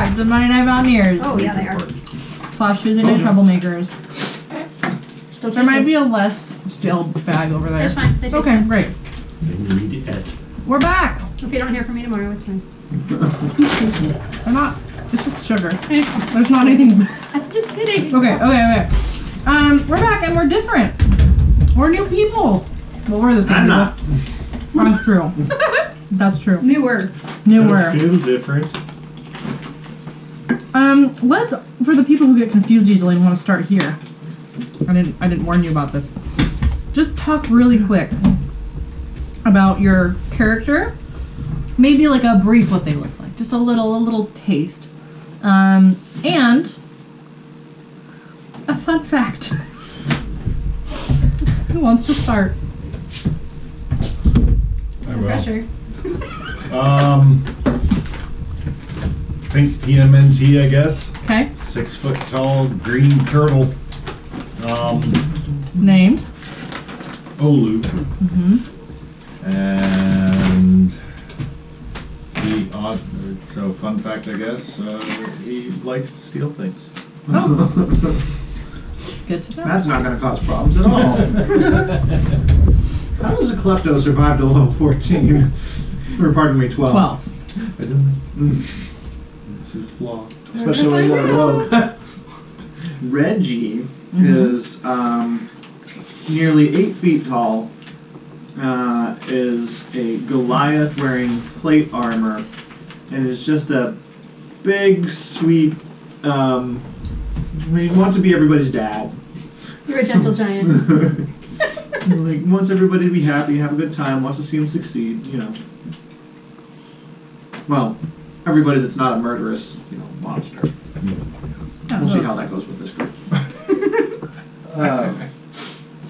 back to Monday Night Mountaineers. Oh, yeah, they are. / Tuesday Night Troublemakers. There might be a less stale bag over there. It's fine. They taste Okay, fine. great. Read it. We're back. If you don't hear from me tomorrow, it's fine. They're not. It's just sugar. There's not anything. I'm just kidding. Okay. We're back and we're different. We're new people. Well, we're the same I'm people. not. That's true. That's true. Newer. Don't feel different. Let's, for the people who get confused easily and want to start here. I didn't warn you about this. Just talk really quick about your character. Maybe like a brief what they look like. Just a little taste. And a fun fact. Who wants to start? I No will. pressure. Think TMNT, I guess. Okay. 6 foot tall green turtle. Named. Olu. And so fun fact, I guess, he likes to steal things. Good to know. That's not going to cause problems at all. How does a klepto survive to level 14? Or pardon me, 12? 12. I don't know. It's his flaw. Especially when you're a rogue. Reggie is nearly 8 feet tall. Is a Goliath wearing plate armor, and is just a big, sweet. He wants to be everybody's dad. You're a gentle giant. Like wants everybody to be happy, have a good time, wants to see him succeed. You know. Well, everybody that's not a murderous, monster. We'll see how that goes with this group.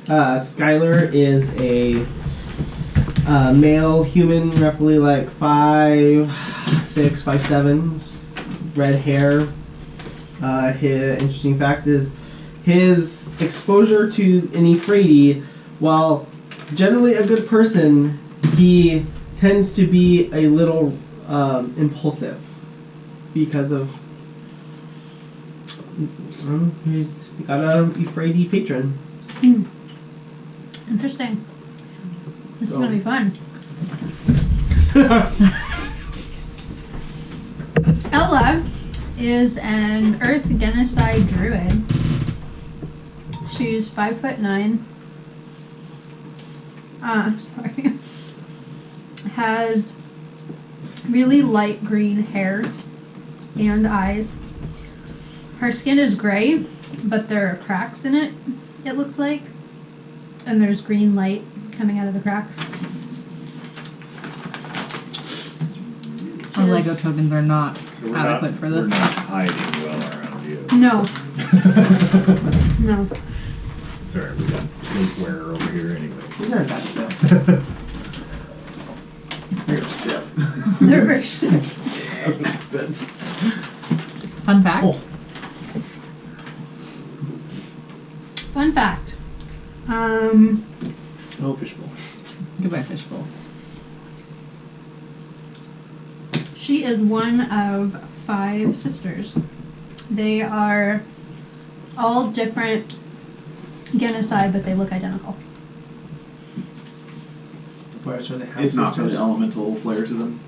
Skyler is a male human, roughly like 5'6", 5'7", red hair. His interesting fact is his exposure to an Euphradi, while generally a good person, he tends to be a little impulsive because of he's got a Euphradi patron. Interesting. This is going to be fun. Ella is an Earth Genasi Druid. She's 5'9". Sorry. Has really light green hair and eyes. Her skin is gray, but there are cracks in it, it looks like. And there's green light coming out of the cracks. Our Lego tokens are not So adequate for this. We're not hiding well around you. No. No. Sorry, we got sleepwear over here anyways. These aren't that still. They're stiff. They're very sick. Fun fact. Oh. Fun fact. No fishbowl. Goodbye, fishbowl. She is one of 5 sisters. They are all different genocide, but they look identical. If not for the elemental flair to them.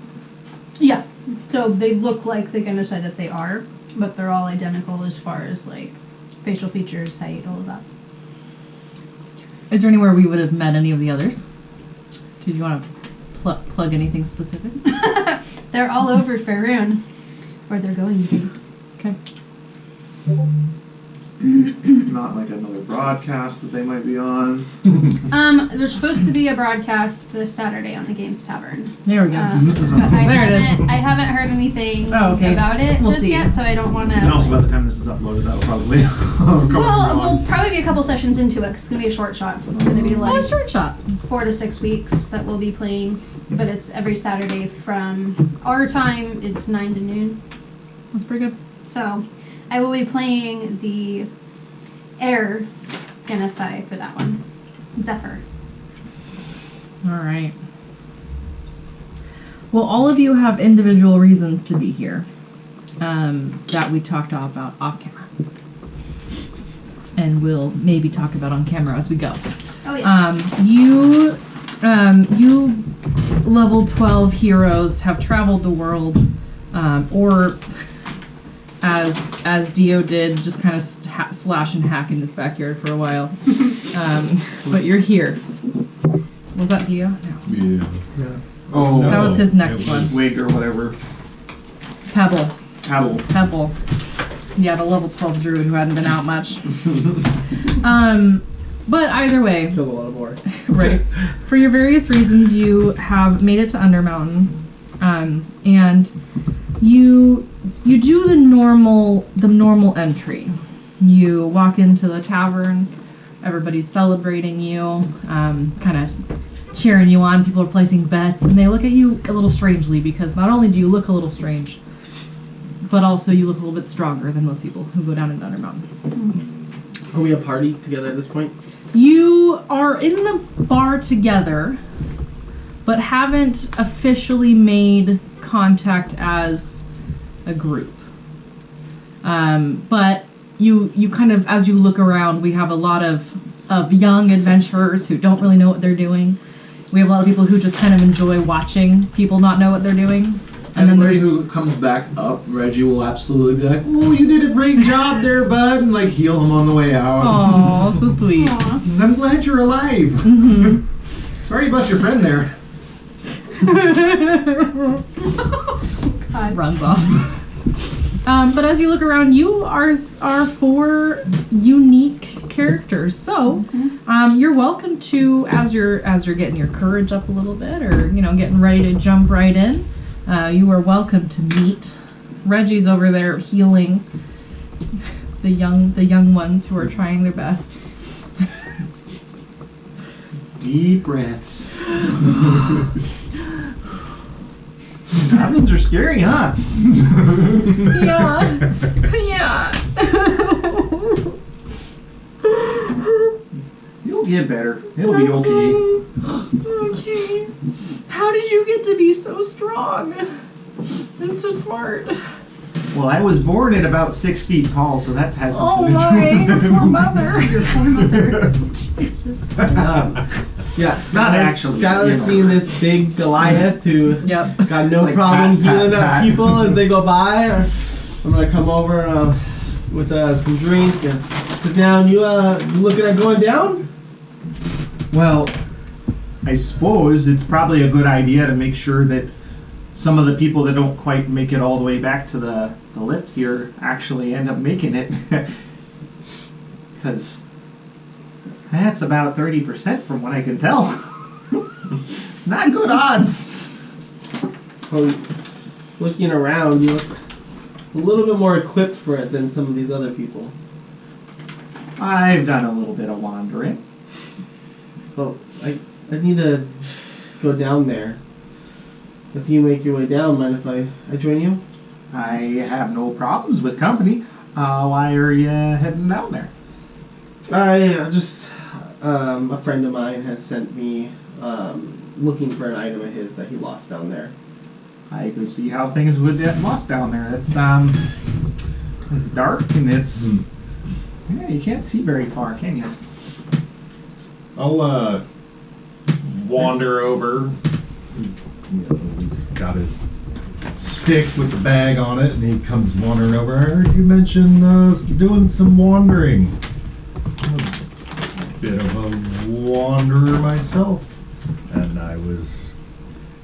Yeah. So they look like the genocide that they are, but they're all identical as far as like facial features, height, all of that. Is there anywhere we would have met any of the others? Did you want to plug anything specific? They're all over Faerun, where they're going to be. Okay. Not like another broadcast that they might be on. There's supposed to be a broadcast this Saturday on the Games Tavern. There we go. But There it is. I haven't heard anything Okay. about it We'll just see. yet, so I don't want to. And also by the time this is uploaded, that'll probably Well, we'll probably be a couple sessions into it 'cause it's going to be a short shot, so it's going to be Oh, like a short shot. 4 to 6 weeks that we'll be playing. But it's every Saturday from our time, it's 9 to noon. That's pretty good. So I will be playing the Air Genasi for that one. Zephyr. All right. Well, all of you have individual reasons to be here. that we talked about off camera. And we'll maybe talk about on camera as we go. Oh yeah. You level 12 heroes have traveled the world, or as Dio did, just kind of slash and hack in his backyard for a while. But you're here. Was that Dio? No. Yeah. Oh, That was his next one. Wig or whatever. Pebble. Pebble. Yeah, the level 12 druid who hadn't been out much. But either way, Killed a lot of more. right. For your various reasons, you have made it to Undermountain, and you do the normal entry. You walk into the tavern, everybody's celebrating you, kind of cheering you on. People are placing bets, and they look at you a little strangely because not only do you look a little strange, but also you look a little bit stronger than most people who go down into Undermountain. Are we a party together at this point? You are in the bar together, but haven't officially made contact as a group. But you kind of, as you look around, we have a lot of young adventurers who don't really know what they're doing. We have a lot of people who just kind of enjoy watching people not know what they're doing. And then Anybody there's who comes back up, Reggie will absolutely be like, "Oh, you did a great job there, bud," and like heal him on the way out. oh, so sweet. Aw. I'm glad you're alive. Mm-hmm. Sorry about your friend there. God. Runs off. But as you look around, you are 4 unique characters. So you're welcome to, as you're getting your courage up a little bit, or getting ready to jump right in. You are welcome to meet. Reggie's over there healing the young ones who are trying their best. Deep breaths. Goblins are scary, huh? Yeah. Yeah. You'll get better. It'll be okay. Okay. How did you get to be so strong and so smart? Well, I was born at about 6 feet tall, so that's has Oh something to do. my, poor mother. Your poor mother. Jesus. Yeah, Not actually, Skyler's you know. seeing this big Goliath who Yep. got no It's like problem pat, healing pat, up pat. people as they go by. I'm gonna come over with some drink and sit down. You looking at going down? Well, I suppose it's probably a good idea to make sure that some of the people that don't quite make it all the way back to the lift here actually end up making it. Because that's about 30% from what I can tell. It's not good odds. Well, looking around, you look a little bit more equipped for it than some of these other people. I've done a little bit of wandering. Well, I need to go down there. If you make your way down, mind if I join you? I have no problems with company. Why are you heading down there? I just a friend of mine has sent me looking for an item of his that he lost down there. I could see how things would get lost down there. It's dark and it's yeah, you can't see very far, can you? I'll wander over. He's got his stick with the bag on it, and he comes wandering over. I heard you mention doing some wandering. I'm a bit of a wanderer myself, and I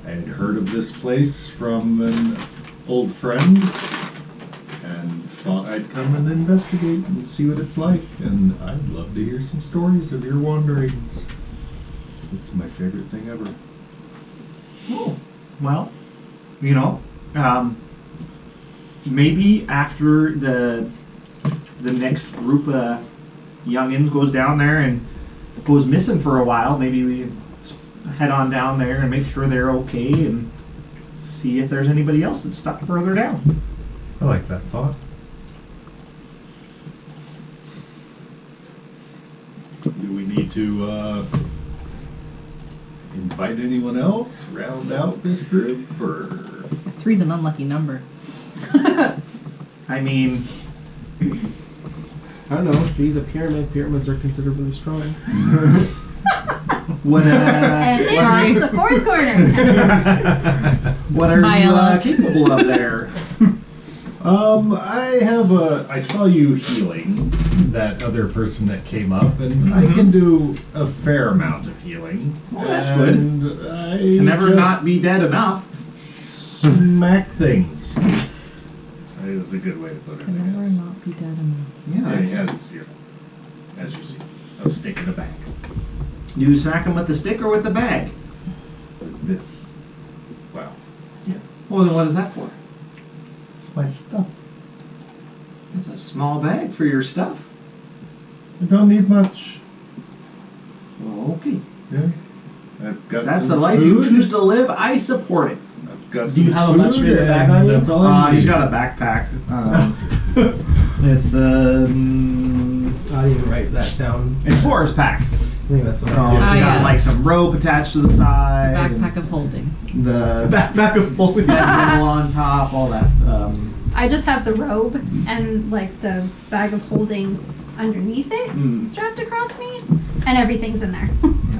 had heard of this place from an old friend, and thought I'd come and investigate and see what it's like. And I'd love to hear some stories of your wanderings. It's my favorite thing ever. Oh, well, maybe after the next group of youngins goes down there and goes missing for a while, maybe we head on down there and make sure they're okay and see if there's anybody else that's stuck further down. I like that thought. Do we need to invite anyone else? Round out this group, or 3's an unlucky number. I mean, I don't know. These a pyramid. Pyramids are considerably strong. what And Sorry. it's the fourth corner. what are Bye, you Ella. capable of there? I saw you healing that other person that came up, and I can do a fair amount of healing. Well, that's good. And I Can never just not be dead enough. smack things. That is a good way to put it, Can I never guess. not be dead enough. Yeah, he has, as you see, a stick in a bag. Do you smack him with the stick or with the bag? This. Well, Well, then what is that for? it's my stuff. It's a small bag for your stuff. I don't need much. Well, okay. Yeah. I've got That's some the life you food. choose to live. I support it. I've got Do you some have a much food bigger bag and on you? That's all I need. He's got a backpack. It's the. I didn't even write that down. It's Forest Pack. I think that's what It's I got yes. like some rope attached to the side. Backpack of holding. and the Backpack of both. bedroll on top, all that. I just have the robe and like the bag of holding underneath it strapped across me, and everything's in there.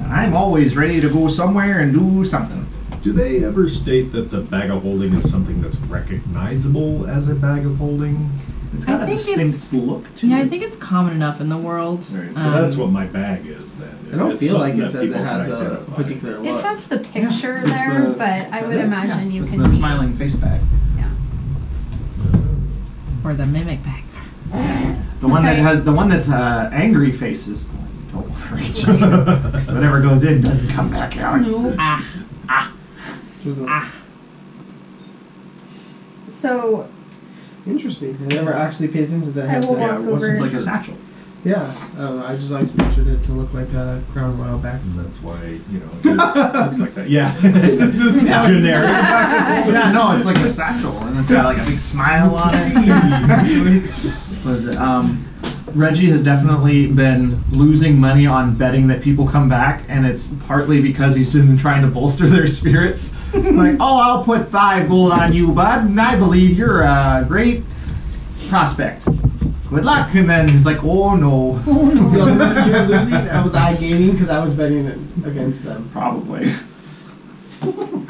I'm always ready to go somewhere and do something. Do they ever state that the bag of holding is something that's recognizable as a bag of holding? It's got I a think distinct it's- look to Yeah, it. I think it's common enough in the world. Right, so that's what my bag is then. I don't If it's feel like something it that says it people can has a identify. particular look. It has the picture it's there, the- but I would imagine you it's can. the smiling face bag. Or the mimic bag. The one that Okay. has the one that's angry face is total reach. So whatever goes in doesn't come back out. No. So Interesting. I never actually paid attention to that. I will Yeah, walk it was over. like a satchel. Yeah, I just always pictured it to look like a Crown Royal back. And that's why, it looks like that. Yeah. This is Generic. Yeah, no, it's like a satchel, and it's got like a big smile on it. What is it? Reggie has definitely been losing money on betting that people come back, and it's partly because he's been trying to bolster their spirits. Like, oh, I'll put 5 gold on you, bud, and I believe you're a great prospect. Good luck. And then he's like, oh no. The only one you're losing, was I gaining because I was betting it against them. Probably.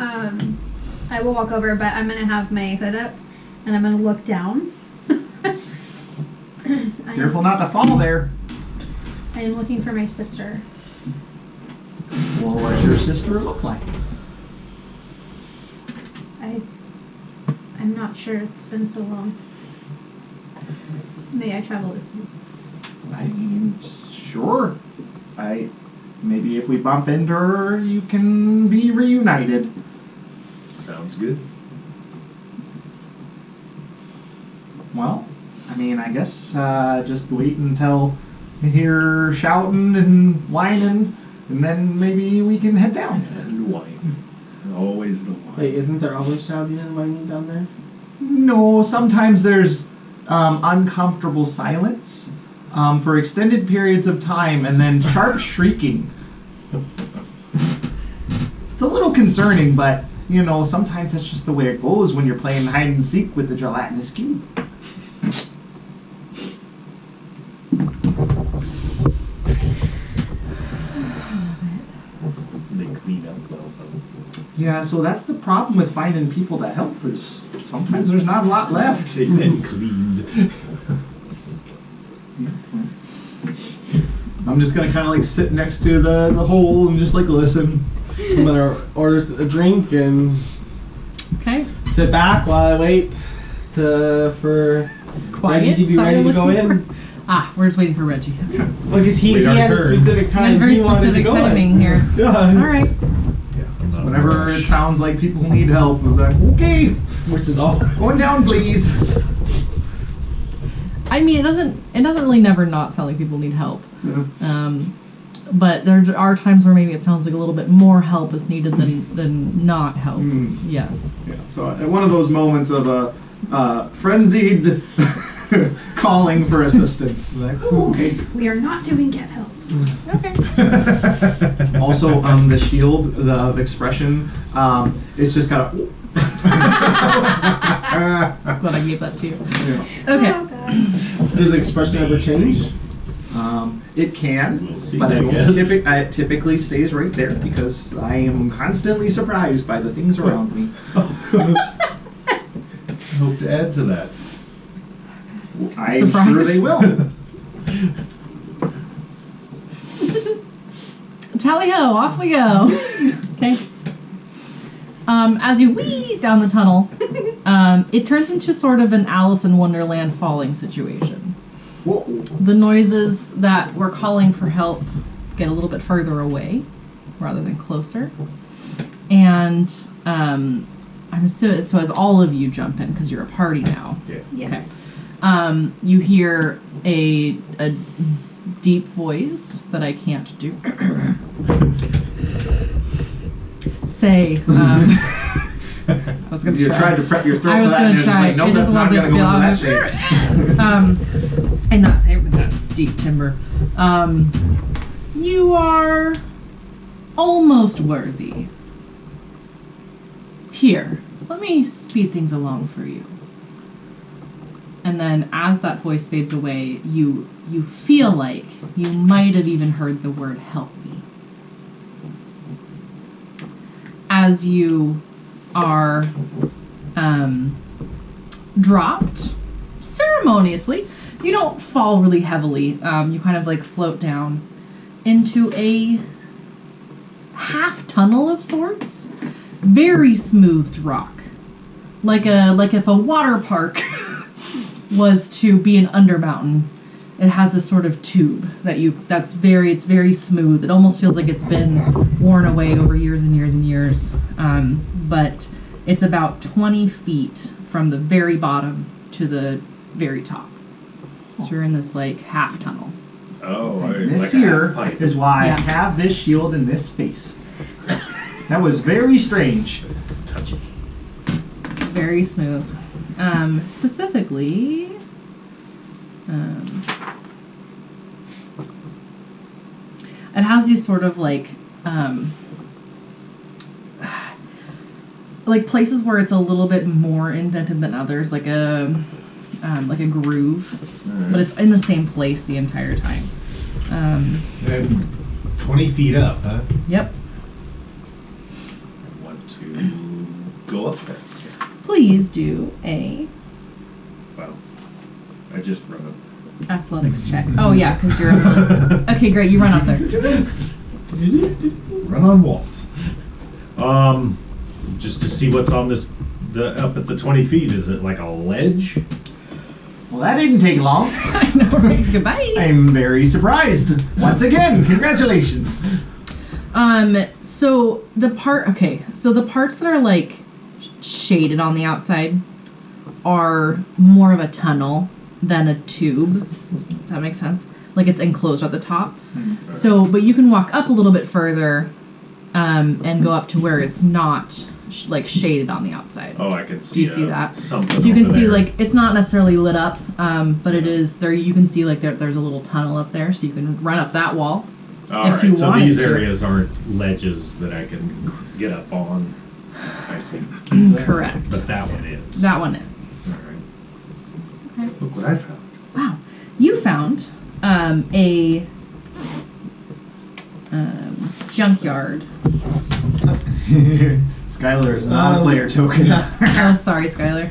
I will walk over, but I'm gonna have my hood up, and I'm gonna look down. Careful not to fall there. I am looking for my sister. Well, what does your sister look like? I'm not sure. It's been so long. May I travel with you? I mean, sure. Maybe if we bump into her, you can be reunited. Sounds good. Well, I mean, I guess just wait until you hear shouting and whining, and then maybe we can head down. And wine. Always the wine. Wait, isn't there always shouting and whining down there? No, sometimes there's uncomfortable silence for extended periods of time, and then sharp shrieking. It's a little concerning, but sometimes that's just the way it goes when you're playing hide and seek with the gelatinous cube. They clean up well, though. Yeah, so that's the problem with finding people to help is sometimes there's not a lot left. They've been cleaned. I'm just gonna kind of like sit next to the hole and just like listen. I'm gonna order a drink and Okay. sit back while I wait for Quiet. Reggie to be so ready you're to go looking in. for- We're just waiting for Reggie. Because he Wait our had a turn. specific time. Very he wanted to specific go timing in. here. Yeah. All right. Yeah, I'm not Whenever it rushed. sounds like people need help, I'm like, okay, Which is all. going down, please. I mean, it doesn't really never not sound like people need help. But there are times where maybe it sounds like a little bit more help is needed than not help. Mm. Yes. Yeah. So at one of those moments of a frenzied calling for assistance, like, okay. We are not doing get help. Okay. Also, the shield, the expression, it's just got a. Glad I gave that to you. Okay. Oh, God. Does the expression ever change? It can, We'll see, but I guess. it typically stays right there because I am constantly surprised by the things around me. Hope to add to that. I'm Surprise. sure they will. Tally ho, off we go. Okay. As you wee down the tunnel, it turns into sort of an Alice in Wonderland falling situation. Whoa. The noises that were calling for help get a little bit further away rather than closer. And I'm assuming, so as all of you jump in, because you're a party now, Yes. you hear a deep voice that I can't do. Say, I was going to You try. tried to prep your throat I for was that, going and to it's just try. like, nope, It that's just not wasn't going to go into feel. that shape. And not say it with that deep timbre. You are almost worthy. Here, let me speed things along for you. And then as that voice fades away, you feel like you might have even heard the word help me. As you are dropped ceremoniously, you don't fall really heavily. You kind of like float down into a half tunnel of sorts. Very smoothed rock. Like if a water park was to be an undermountain, it has this sort of tube it's very smooth. It almost feels like it's been worn away over years and years and years. But it's about 20 feet from the very bottom to the very top. So you're in this like half tunnel. Oh, This like a here half pipe. is why Yes. I have this shield in this face. That was very strange. Touchy. Very smooth. Specifically, it has these sort of like places where it's a little bit more indented than others, like a groove, but it's in the same place the entire time. And 20 feet up, huh? Yep. I want to go up there. Please do a Wow. I just run up. athletics check. Oh yeah, because you're okay. Great, you run up there. Run on walls. Just to see what's on up at the 20 feet. Is it like a ledge? Well, that didn't take long. I know, right? Goodbye. I'm very surprised. Once again, congratulations. So the parts that are like shaded on the outside are more of a tunnel than a tube. Does that make sense? Like it's enclosed at the top. So, but you can walk up a little bit further, and go up to where it's not like shaded on the outside. Oh, I can see. Do you see that? Something. So you can over see there. like it's not necessarily lit up, but it is there. You can see like there's a little tunnel up there, so you can run up that wall. All if right, you so wanted these to. areas aren't ledges that I can get up on. I see. Correct. But that one is. That one is. All right. Look what I found. Wow. You found a junkyard. Skyler is not a player token. Oh, sorry, Skyler.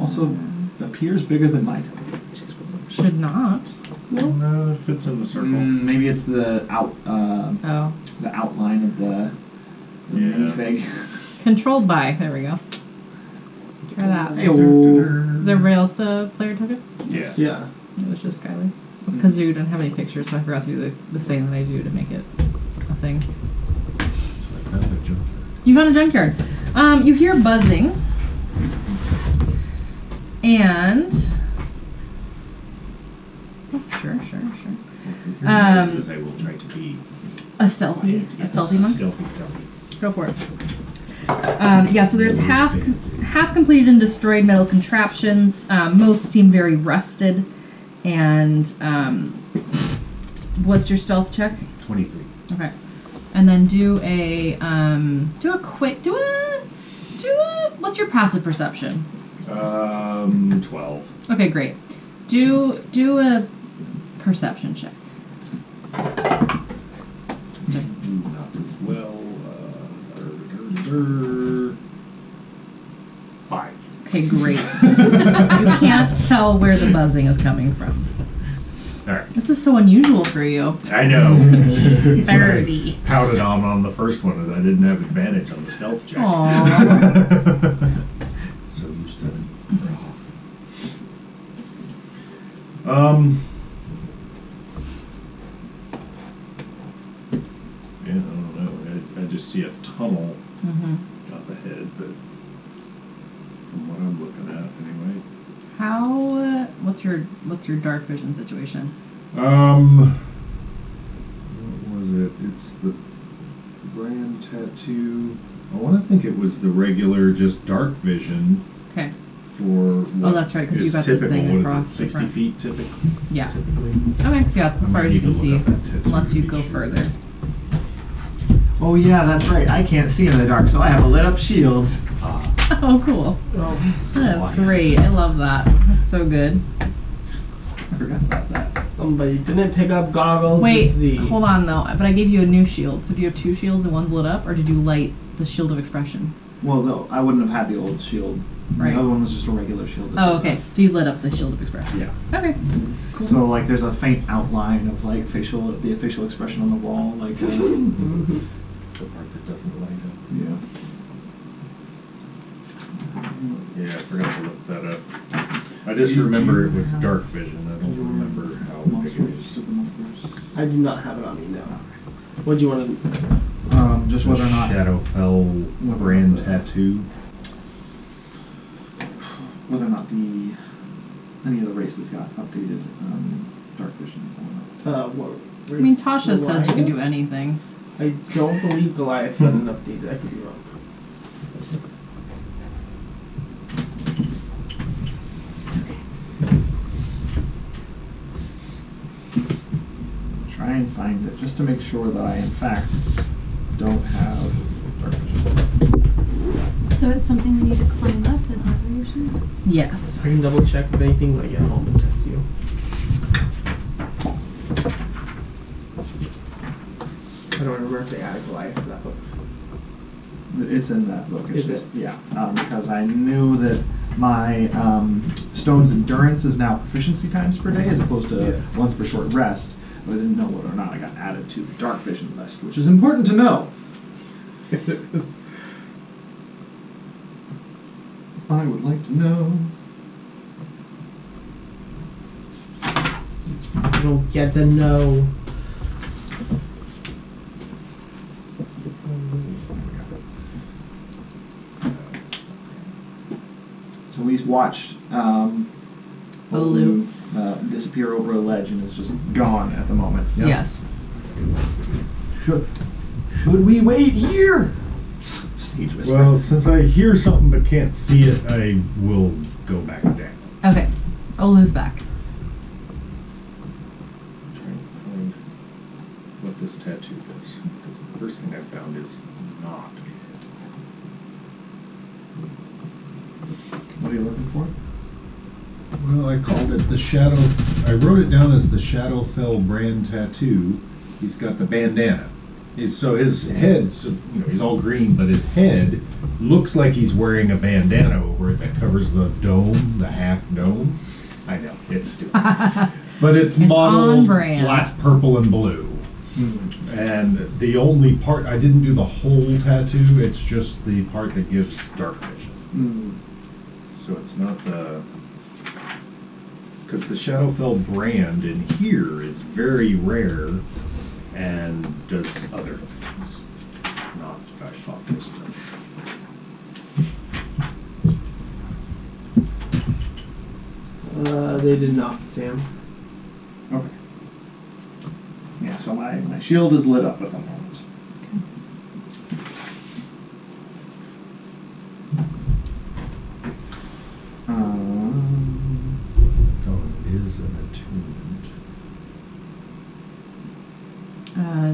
Also, appears bigger than my token. Should not. No, it fits in the circle. Maybe it's the Oh. the outline of the Yeah. minifig. Controlled by. There we go. Try that. Heyo. Is everybody else a player token? Yeah. Yeah. It was just Skyler. It's because you didn't have any pictures, so I forgot to do the thing that I do to make it a thing. I found a junkyard. You found a junkyard. You hear buzzing. And... Oh, sure. Because I will try to be A stealthy monk? stealthy. Go for it. Yeah, so there's half completed and destroyed metal contraptions. Most seem very rusted. And what's your stealth check? 23. Okay. And then do a What's your passive perception? 12. Okay, great. Do a perception check. Not as well. 5. Okay, great. You can't tell where the buzzing is coming from. Alright. This is so unusual for you. I know. That's what I 30. pouted on the first one is I didn't have advantage on the stealth check. Aww. So used to it. Yeah, I don't know. I just see a tunnel Mm-hmm. up ahead, but from what I'm looking at anyway. How? What's your dark vision situation? What was it? It's the brand tattoo. I want to think it was the regular, just dark vision Okay. for what that's right, 'cause you is got the typical. thing What across is the it? 60 front. feet typically. Yeah. Typically. Okay. So yeah, it's as I far might as you need can to look see, up that tattoo unless you to be go sure. further. Oh yeah, that's right. I can't see in the dark, so I have a lit up shield. Oh, cool. That's great. I love that. That's so good. I forgot about that. Somebody didn't pick up goggles Wait, to see. hold on though. But I gave you a new shield. So do you have two shields and one's lit up, or did you light the shield of expression? Well, no, I wouldn't have had the old shield. Right. The other one was just a regular shield. This Oh, is okay. So you lit up the shield of expression. Yeah. Okay. Cool. So like, there's a faint outline of like the facial expression on the wall, like. Mhm. The part that doesn't light up. Yeah. Yeah, I forgot to look that up. I just remember it was dark vision. I don't remember how big it is. I do not have it on me now. What do you want to? Just whether or not Shadowfell brand tattoo. whether or not any of the races got updated dark vision or not. What? I mean, Tasha says you can do Goliath? anything. I don't believe Goliath got an update. I could be wrong. Try and find it just to make sure that I in fact don't have dark vision. So it's something we need to climb up, is that what you're saying? Yes. I can double check with anything when I get home and text you. I don't remember if they added Goliath to that book. It's in that book. It's Is just, it? Yeah, because I knew that my stone's endurance is now proficiency times per day as opposed to Yes. once per short rest. But I didn't know whether or not I got added to the dark vision list, which is important to know. I would like to know. I don't get the no. So we've watched Olu. disappear over a ledge and is just gone at the moment. Yes. Should we wait here? Stage whisper. Well, since I hear something but can't see it, I will go back down. Okay. Olu's back. I'm trying to find what this tattoo is. Because the first thing I found is not it. What are you looking for? Well, I called it the Shadow. I wrote it down as the Shadowfell brand tattoo. He's got the bandana. So his head, he's all green, but his head looks like he's wearing a bandana over it that covers the dome, the half dome. I know, it's stupid. But it's on modeled brand. black, purple, and blue. And the only part, I didn't do the whole tattoo, it's just the part that gives dark vision. So it's not the... Because the Shadowfell brand in here is very rare and does other things. Not I thought this does. They did not, Sam. Okay. Yeah, so my shield is lit up at the moment. Oh, it is an attunement.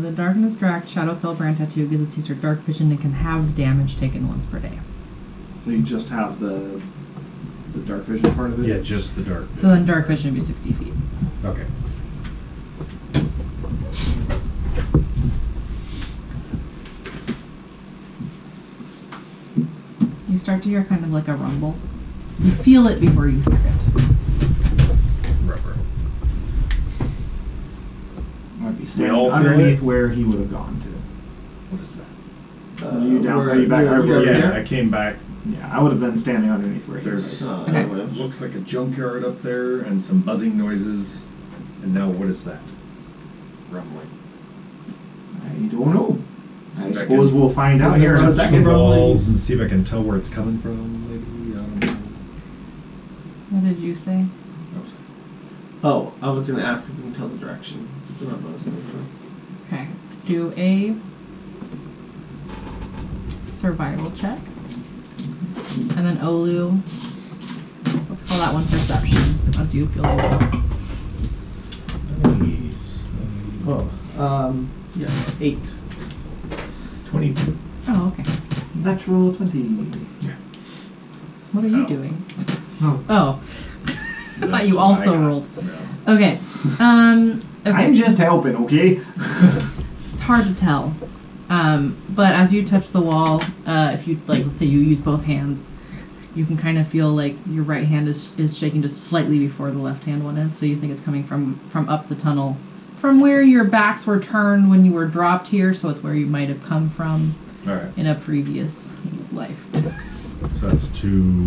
The Darkness Dract Shadowfell brand tattoo gives its user dark vision and can have damage taken once per day. So you just have the dark vision part of it? Yeah, just the dark. So then dark vision would be 60 feet. Okay. You start to hear kind of like a rumble. You feel it before you hear it. Rubber. Might be We standing all feel underneath it? where he would have gone to. What is that? Are you down? where- Are you back? you're- Are you you're here? here? Yeah, I came back. Yeah, I would have been standing underneath where he There's was. I Okay. would've- looks like a junkyard up there and some buzzing noises. And now what is that? Rumbling. I don't know. I See if I suppose can we'll find out here in a touch the second. walls and see if I can tell where it's coming from. Maybe. What did you say? Oh, I was gonna ask if you can tell the direction. It's not what I was coming from. Okay. Do a survival check. And then Olu, let's call that one perception, as you feel the Nice. Yeah, 8. 22. Oh, okay. Natural 20. What are you Oh. doing? Oh. Oh. I thought you also rolled. No. Okay. Okay. I'm just helping, okay? It's hard to tell. But as you touch the wall, if you, like, let's say you use both hands, you can kind of feel like your right hand is shaking just slightly before the left hand one is. So you think it's coming from up the tunnel, from where your backs were turned when you were dropped here. So it's where you might have come from Alright. in a previous life. So that's to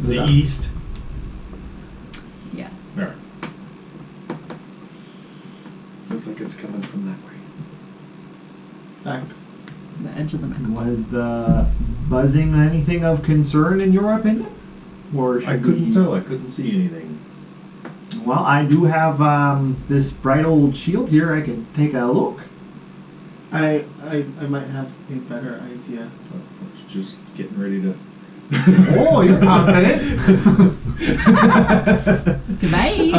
the South. east. Yes. Alright. Feels like it's coming from that way. Back. The edge of the map. Was the buzzing anything of concern in your opinion? Or should I couldn't we... tell. I couldn't see anything. Well, I do have this bright old shield here. I can take a look. I might have a better idea. I was just getting ready to. Oh, you're confident. Goodbye.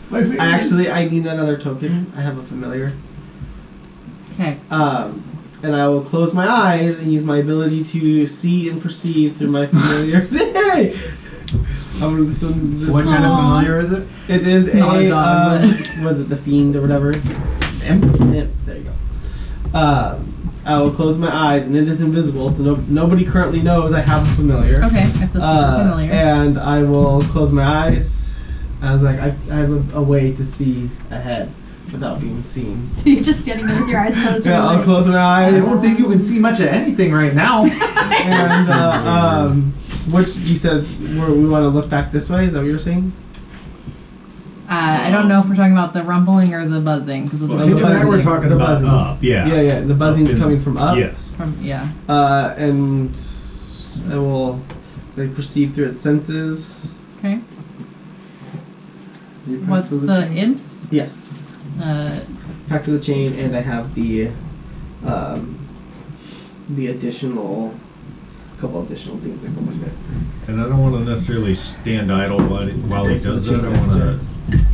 My fingers. I need another token. I have a familiar. Okay. And I will close my eyes and use my ability to see and perceive through my familiars. Hey! This What kind of Aw. familiar is it? It is It's not a dog, was it the fiend or whatever? Imp. There you go. I will close my eyes and it is invisible, so nobody currently knows I have a familiar. Okay. It's a super familiar. And I will close my eyes. I was like, I have a way to see ahead without being seen. So you're just standing there with your eyes closed. Yeah, I'll like, close my I eyes. don't think you can see much of anything right now. And which you said we want to look back this way. Is that what you were saying? I don't know if we're talking about the rumbling or the buzzing because Well, the Kip and I were buzzing. talking The about buzzing. up. Yeah. Yeah. The buzzing's Up in- coming from up. Yes. from yeah. And I will perceive through its senses. Okay. What's the imps? Yes. Back to the chain, and I have the additional, couple additional things that go with it. And I don't want to necessarily stand idle while he does that. I want Master. to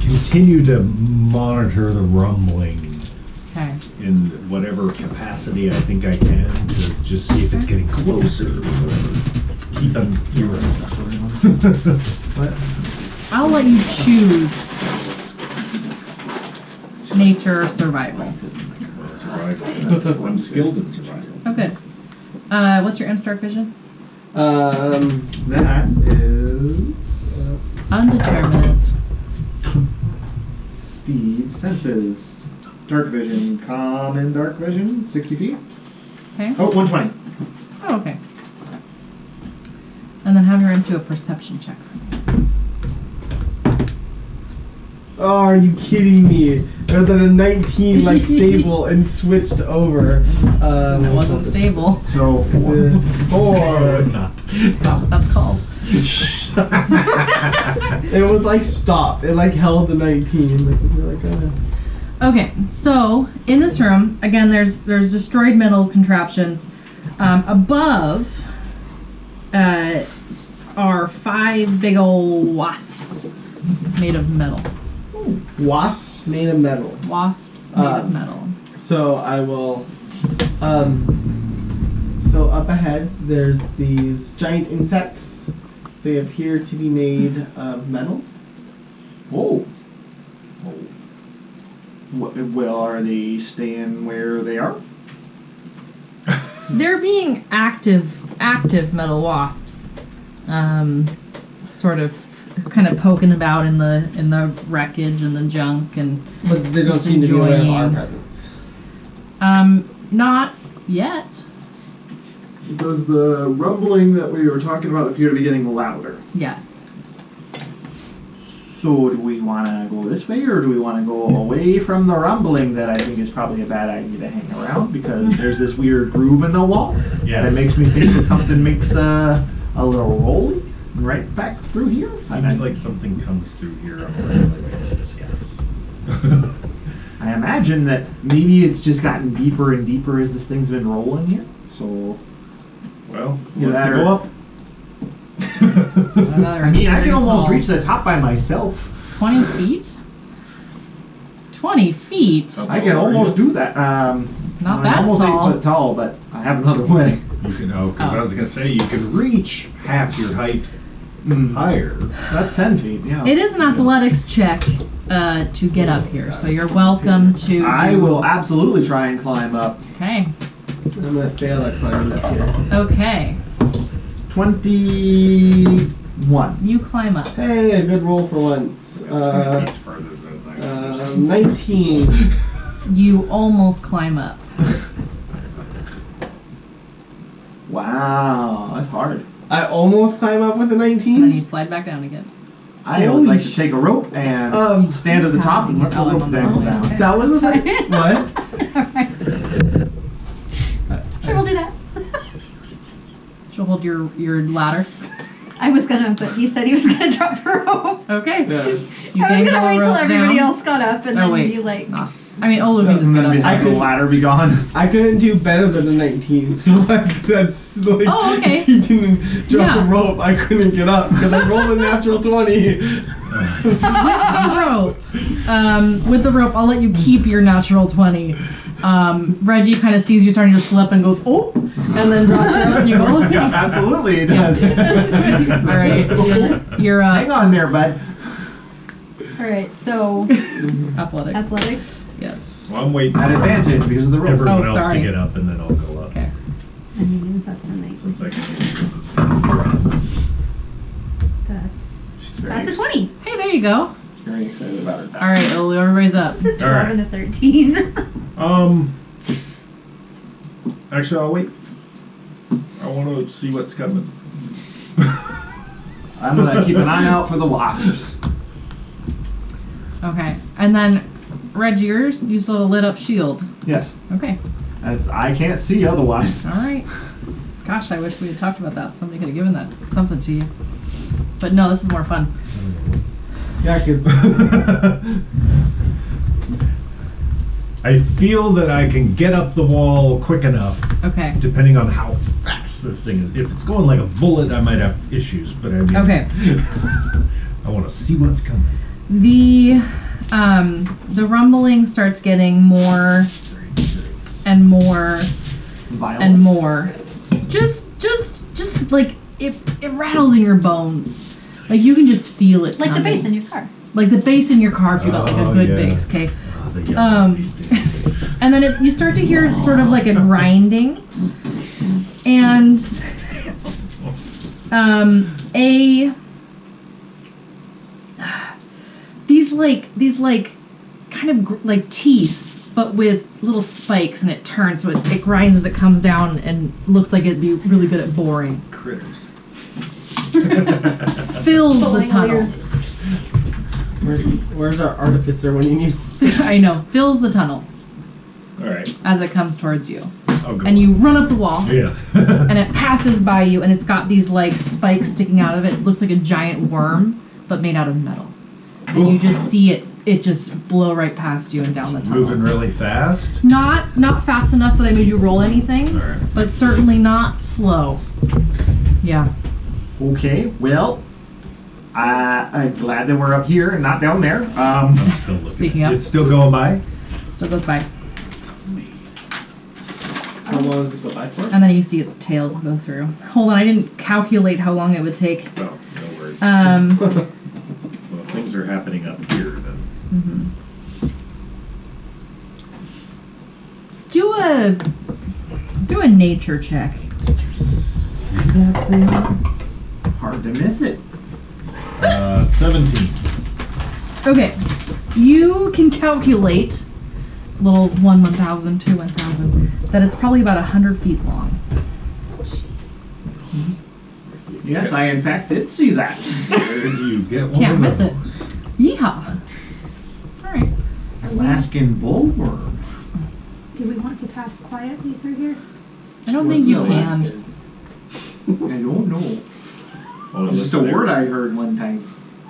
continue to monitor the rumbling Okay. in whatever capacity I think I can to just see if it's getting closer or whatever. Keep an ear out. I'll let you choose nature or survival. Survival. I'm skilled in survival. Oh, good. What's your imp dark vision? That is Undetermined. speed, senses, dark vision, common dark vision, 60 feet. Okay. Oh, 120. Oh, okay. And then have your imp do a perception check. Oh, are you kidding me? I was at a 19, like stable, and switched over. That wasn't stable. So 4. 4. It's not. It's not what that's called. It was like stopped. It like held the 19. Okay, so in this room, again, there's destroyed metal contraptions. Above are 5 big old wasps made of metal. Wasps made of metal. Wasps made of metal. So I will. So So up ahead, there's these giant insects. They appear to be made of metal. Whoa. Well, are they staying where they are? They're being active metal wasps. Sort of kind of poking about in the wreckage and the junk and But they don't just seem to be aware of our enjoying- presence. Not yet. Does the rumbling that we were talking about appear to be getting louder? Yes. So do we want to go this way, or do we want to go away from the rumbling that I think is probably a bad idea to hang around because there's this weird groove in the wall Yeah. and it makes me think that something makes a little rolly right back through here? Seems like something comes through here on a regular basis, yes. I imagine that maybe it's just gotten deeper and deeper as this thing's been rolling here. So Well, you let's have to do go it. up. I mean, I can almost reach the top by myself. 20 feet? 20 feet? Oh. I can almost do that. Not I'm that almost tall. 8 foot tall, but I have another way. You can, because I was going to say, you can reach half your height higher. That's 10 feet, yeah. It is an athletics check to get up here, so you're welcome to. I will absolutely try and climb up. Okay. I'm gonna fail at climbing up here. Okay. 21. You climb up. Hey, a good roll for once. It's 20 feet further than I understand. 19. You almost climb up. Wow, that's hard. I almost climb up with a And then 19. you slide back down again. I would Holy like to take a rope and stand at the top and let the Oh, I'm rope on the dangle rope. down. Okay. That was That's like, fine. what? Sure, we'll do that. She'll hold your ladder. I was gonna, but he said he was gonna drop the ropes. Okay. Yeah. You I was dangle gonna a wait till rope everybody down. else got up and Oh, then wait. be like, No. I mean, Olu can just And get then up. be there. have the ladder be gone. I couldn't do better than a 19, so like that's like. Oh, okay. If he didn't drop Yeah. a rope, I couldn't get up because I rolled a natural 20. With the rope, I'll let you keep your natural 20. Reggie kind of sees you starting to slip and goes, oh, and then drops it out and you go, oh, thanks. Absolutely, it does. All right, you're Hang on there, bud. alright, so athletics. athletics. Yes. Well, I'm waiting At for advantage because of the rope. everyone Oh, else sorry. to get up, and then I'll go up. Okay. I mean, that's a nice. Since I can use That's a 20. Hey, there you go. She's very excited about it. All right, Olu, everybody's up. It's a 12 Alright. and a 13. Actually, I'll wait. I want to see what's coming. I'm gonna keep an eye out for the wasps. Okay, and then Reggie, yours, you still have a lit up shield. Yes, Okay. I can't see otherwise. All right. Gosh, I wish we had talked about that. Somebody could have given that something to you. But no, this is more fun. Yeah, because I feel that I can get up the wall quick enough, Okay. depending on how fast this thing is. If it's going like a bullet, I might have issues, but I mean, Okay. I want to see what's coming. The rumbling starts getting more and more Violent. and more. Just like it rattles in your bones. Like you can just feel it. Like the coming. bass in your car. Like the bass in your car if you got like a Oh, good yeah. bass, okay? The young ones these days. And then you start to hear sort of like a grinding and these kind of like teeth, but with little spikes, and it turns so it grinds as it comes down and looks like it'd be really good at boring. Critters. Fills the Pulling tunnel. ears. where's our artificer when you need? I know, fills the tunnel Alright, as it comes towards you, I'll go. and you run up the wall. Yeah. And it passes by you, and it's got these like spikes sticking out of it. It looks like a giant worm, but made out of metal. And you just see it just blow right past you and down the tunnel. Moving really fast. Not fast enough that I made you roll anything, Alright. but certainly not slow. Yeah. Okay, well, I'm glad that we're up here and not down there. I'm still looking. Speaking of. It's still going by. Still goes by. It's amazing. How long does it go by for? And then you see its tail go through. Hold on, I didn't calculate how long it would take. Oh, no worries. Um, Well, if things are happening up here, then do a nature check. Did you see that thing? Hard to miss it. 17. Okay, you can calculate little 1,000, 2 1,000 that it's probably about 100 feet long. Yes, I in fact did see that. Where do you get one Can't of miss it. those? Yeehaw! All right. Alaskan bullworm. Do we want to pass quietly through here? I don't think you What's can. Alaskan? I don't know. well, It's just a word I heard one time.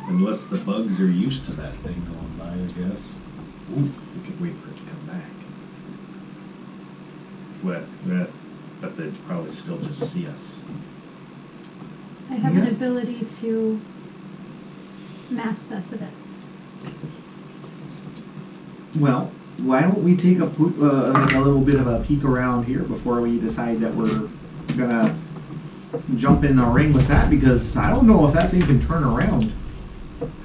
Unless the bugs are used to that thing going by, I guess. Ooh, we could wait for it to come back. But they'd probably still just see us. I have an Yeah. ability to mask us a bit. Well, why don't we take a little bit of a peek around here before we decide that we're gonna jump in the ring with that? Because I don't know if that thing can turn around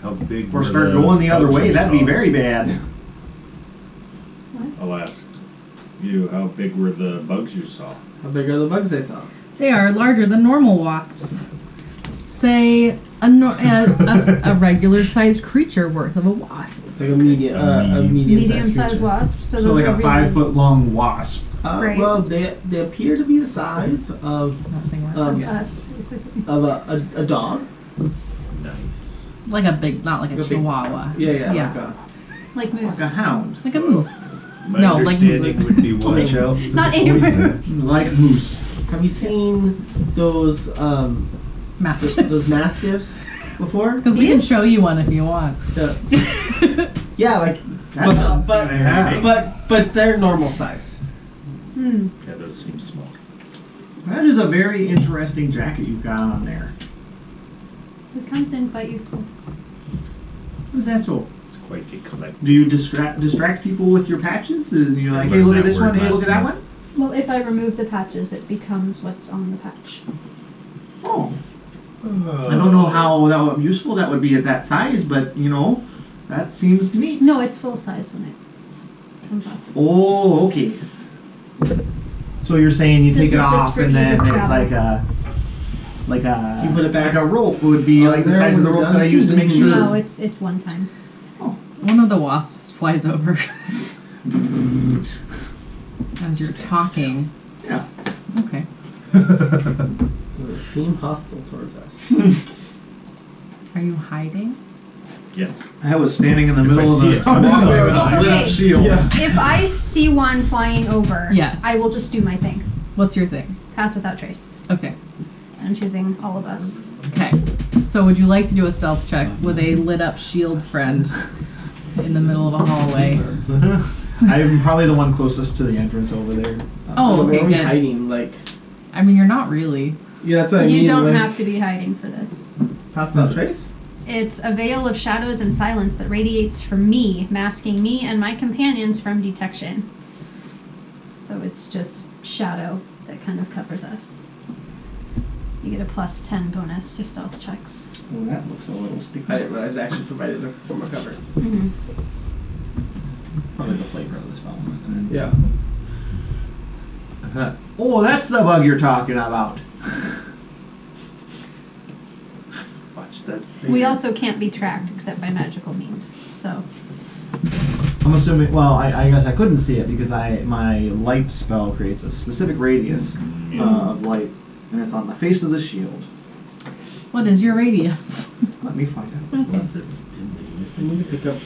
How big or were start the going the other bugs way. you That'd be saw? very bad. What? I'll ask you, how big were the bugs you saw? How big are the bugs I saw? They are larger than normal wasps. Say a regular-sized creature worth of a wasp. It's like a medium Medium-sized wasp. So So those like are a really 5 foot long wasp. Right. Well, they appear to be the size of Nothing like Um, that. us, basically. a dog. Nice. Like a big, not like a Like a big- chihuahua. Yeah. Yeah. Like moose. Like a hound. Like a moose. My No, like understanding would be watch out for Not the a poison. moose. Like moose. Have you seen those Mastiffs. those mastiffs before? Because we can Yes. show you one if you want. Yeah, like That doesn't seem very big. but they're normal size. Hmm. Yeah, those seem small. That is a very interesting jacket you've got on there. It comes in quite useful. What's that so? It's quite a collection. Do you distract people with your patches? And you're like, I hey, look at learned this that one. word Hey, look at that last one. Well, if I remove the patches, it becomes what's on the patch. Oh, I don't know how useful that would be at that size, but you know, that seems neat. No, it's full size when it comes off. Oh, okay. So you're saying you This take it is just off for and ease then of it's travel. like a You put it back. like a rope would be like the there size of the when rope you're that I done. used to make sure. No, it's one time. One of the wasps flies over as you're talking. Yeah. Okay. They seem hostile towards us. Are you hiding? Yes. I was standing in the middle of see the it coming, lit okay. up shield. Yeah. If I see one flying over, Yes. I will just do my thing. What's your thing? Pass without trace. Okay. And I'm choosing all of us. Okay. So would you like to do a stealth check with a lit up shield friend in the middle of a hallway? I'm probably the one closest to the entrance over there. Oh, Where okay, are we good. hiding? Like, I mean, you're not really. yeah, that's what I mean. You don't like, have to be hiding for this. pass that trace. It's a veil of shadows and silence that radiates from me, masking me and my companions from detection. So it's just shadow that kind of covers us. You get a plus 10 bonus to stealth checks. Well, that looks a little sticky. I didn't realize I actually provided a form of cover. Mm-hmm. Probably the flavor of the spell. Yeah. Oh, that's the bug you're talking about. Watch that stay. We also can't be tracked except by magical means. So I'm assuming. Well, I guess I couldn't see it because my light spell creates a specific radius of light, and it's on the face of the shield. What is your radius? Let me find out. Unless it's dimly lit. I need to pick up.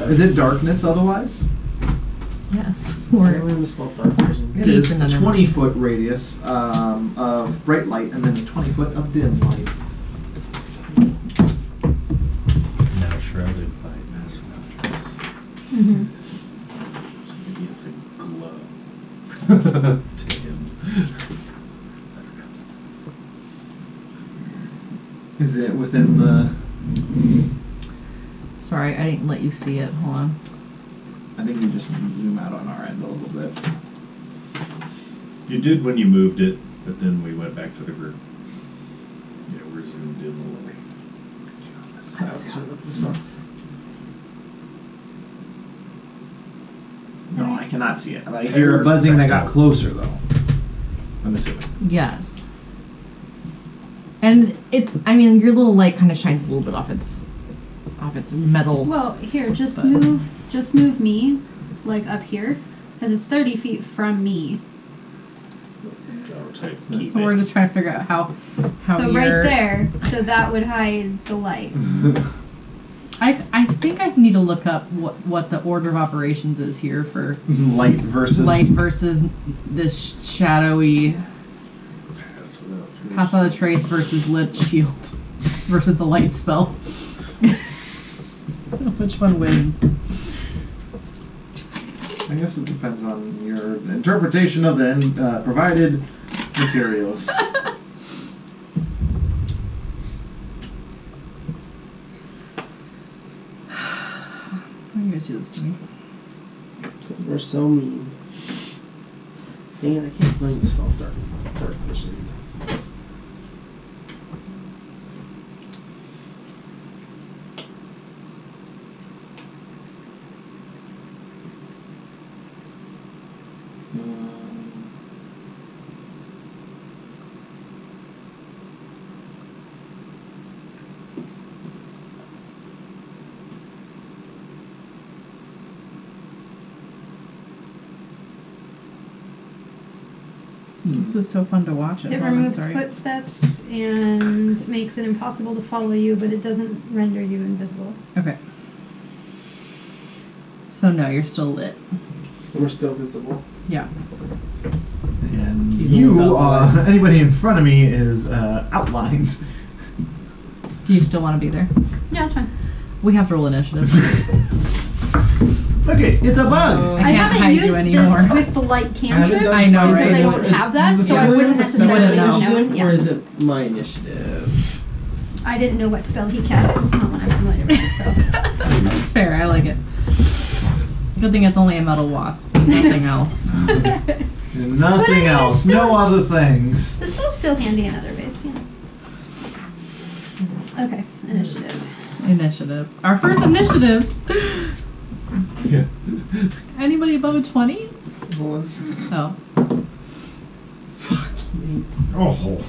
Is it darkness otherwise? Yes. We're Or in the small dark version. It Deep is and a under- 20-foot radius of bright light, and then a 20-foot of dim light. Now shrouded by mass without trace. mm-hmm. So maybe it's a glow to him. Is it within the? sorry, I didn't let you see it. Hold on. I think we just zoom out on our end a little bit. You did when you moved it, but then we went back to the group. Yeah, we're zoomed in a little. No, I cannot see it. I hear a buzzing that got closer, though. I'm assuming. Yes. And it's, I mean, your little light kind of shines a little bit off its metal. Well, here, just But- move me, like up here, because it's 30 feet from me. Keep So it. we're just trying to figure out how So you're... right there, so that would hide the light. I think I need to look up what the order of operations is here for Light versus. light versus this shadowy pass without a trace versus lit shield versus the light spell. Which one wins? I guess it depends on your interpretation of the provided materials. Why do you guys do this to me? We're so mean. Dang it, I can't bring the spell dark vision. This is so fun to watch. It removes footsteps and makes it impossible to follow you, but it doesn't render you invisible. Okay. So no, you're still lit. We're still visible. Yeah. And Even you, without the light. anybody in front of me is outlined. Do you still want to be there? Yeah, it's fine. We have to roll initiative. Look it, it's a bug! I I can't haven't hide you used anymore. this with the light cantrip done I know, because right? I don't have that, so I wouldn't necessarily know. have known. Or Yeah. is it my initiative? I didn't know what spell he cast. It's not one I'm familiar with, so. That's fair. I like it. Good thing it's only a metal wasp. Nothing else. And But nothing I mean, else, it's still- no other things. The spell's still handy in other ways, yeah. Okay, initiative. Initiative. Our first initiatives. Yeah. Anybody above a 20? Hold on. Oh. Oh.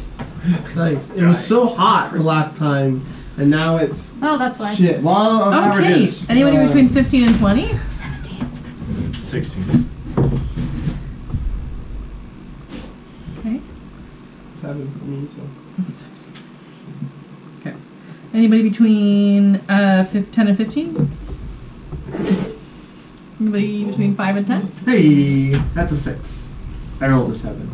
It's nice. It was so hot the last time, and now it's Oh, that's why. shit. Law of Okay. averages. Anybody between 15 and 20? 17. 16. Okay. 7 for me, so. Okay. Anybody between 10 and 15? Anybody between 5 and 10? Hey, that's a 6. I rolled a 7.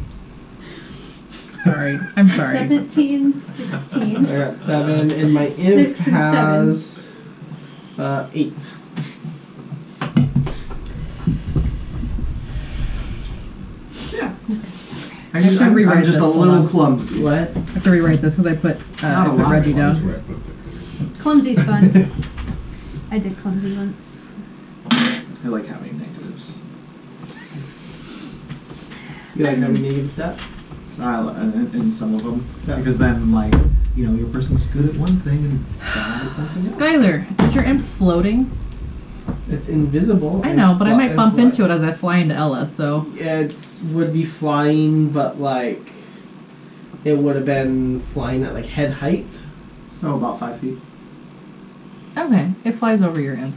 Sorry. I'm sorry. 17, 16. I got 7, and my imp 6 and has 8. I have to rewrite I'm just this, a hold little on. clumsy. What? I have to rewrite this because I put Not a lot of Reggie down. That's where I put the- Clumsy's fun. I did clumsy once. I like having negatives. You like having negative stats? In some of them. Yeah. Because then, like, you know, your person's good at one thing and bad at something else. Skyler, is your imp floating? It's invisible. I know, but I might bump into it as I fly into Ella, so. It would be flying, but like it would have been flying at like head height. Oh, about 5 feet. Okay, it flies over your imp.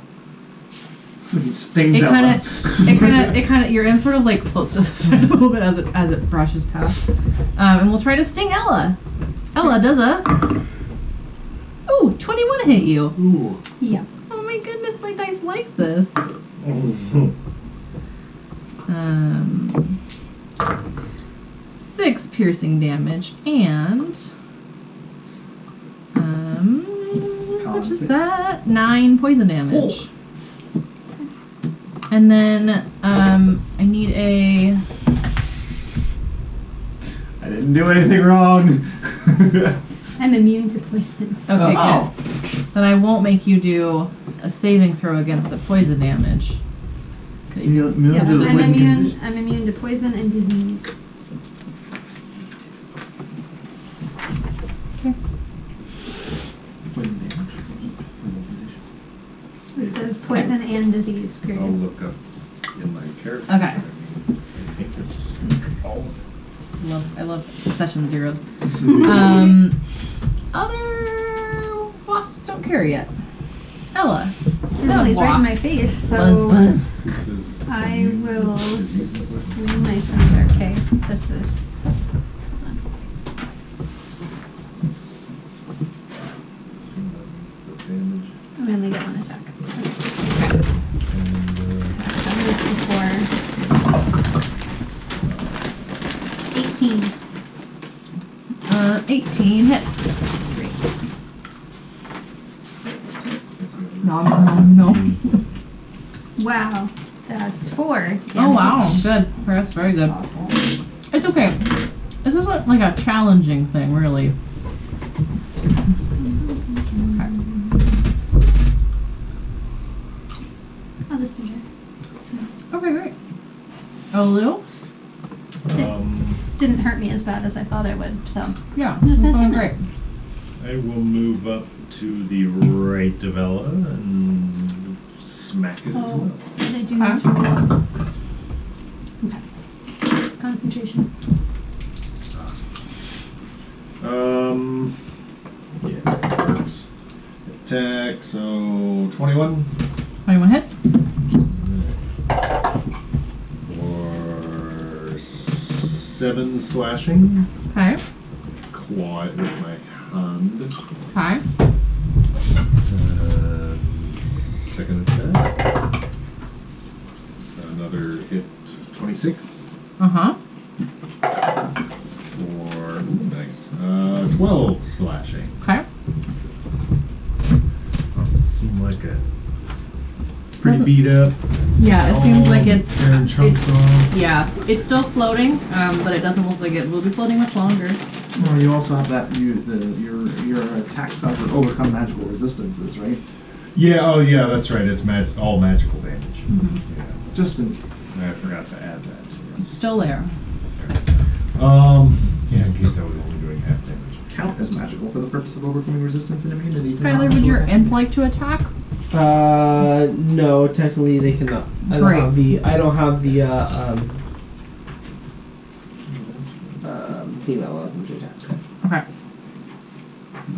Stings It out. kind of, your imp sort of like floats to the side a little bit as it brushes past. And we'll try to sting Ella. Ella does a. Ooh, 21 hit you. Ooh. Yeah. Oh my goodness, my dice like this. 6 piercing damage and how much is that? 9 poison damage. And then I need a. I didn't do anything wrong. I'm immune to poisons. Okay, Oh. good. Then I won't make you do a saving throw against the poison damage. Yeah, to the I'm poison immune. condition. I'm immune to poison and disease. Okay. Poison damage. It says poison and disease, I'll period. look up in my character. Okay. I think it's all I love session zeros. Other wasps don't carry yet. Ella. Well, he's right in my wasp. face, so Buzz. This is I will swing my scimitar. Okay, this is. the damage. I only get one attack. And, I've done this before. 18. 18 hits. Great. No. Wow, that's 4 damage. Oh wow, good. That's very good. It's okay. This isn't like a challenging thing, really. I'll just do that. Okay, great. Olu? Didn't hurt me as bad as I thought it would, so. Yeah, Just that's nice going to great. I will move up to the right of Ella and smack it as Oh, well. and I do need to roll. Okay. Concentration. Yeah, that works. Attack, so 21. 21 hits. For 7 slashing. Okay. Claw it with my hand. Okay. Second attack. Another hit, 26. Uh-huh. For, nice, 12 slashing. Okay. Doesn't seem like it's pretty beat up. Yeah, it seems like it's tearing chunks off. yeah, it's still floating, but it doesn't look like it will be floating much longer. Well, you also have that your attack suffer overcome magical resistances, right? Yeah, oh yeah, that's right. It's all magical damage. Yeah. Just in case. I forgot to add that. It's still there. Yeah, in case I was only doing half damage. Count as magical for the purpose of overcoming resistance and immunity. Skyler, would your imp like to attack? No, technically they cannot. I Great. don't have the thing that allows them to attack. Okay.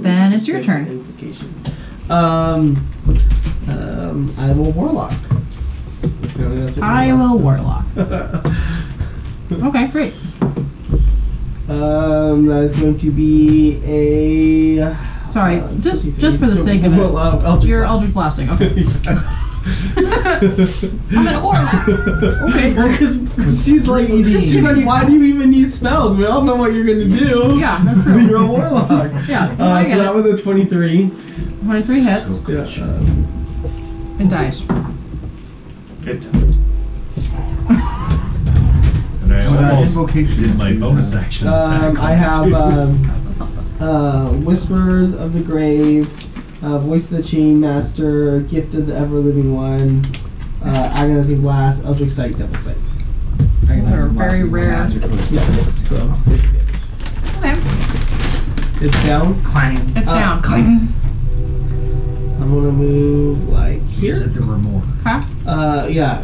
Then it's your turn. Implication. I'm a warlock. Apparently that's what I will warlocks warlock. Okay, great. do. That is going to be a. Sorry, just for the sake of it, you're Eldritch Blasting. Okay. I'm an warlock! Okay, well, because she's like, why do you even need spells? We all know what you're gonna do. Yeah, that's true. You're a warlock. Yeah, I So get that it. was a 23. 23 hits. Yeah. It dies. Hit. And I almost did my bonus action attack. I have Whispers of the Grave, Voice of the Chain Master, Gift of the Ever Living One, Agonizing Blast, Eldritch Sight, Devil Sight. They're very rare. Yes, so 6 damage. Okay. It's down. Clang. It's down. I'm gonna move like You here. said there were more. Okay. Yeah.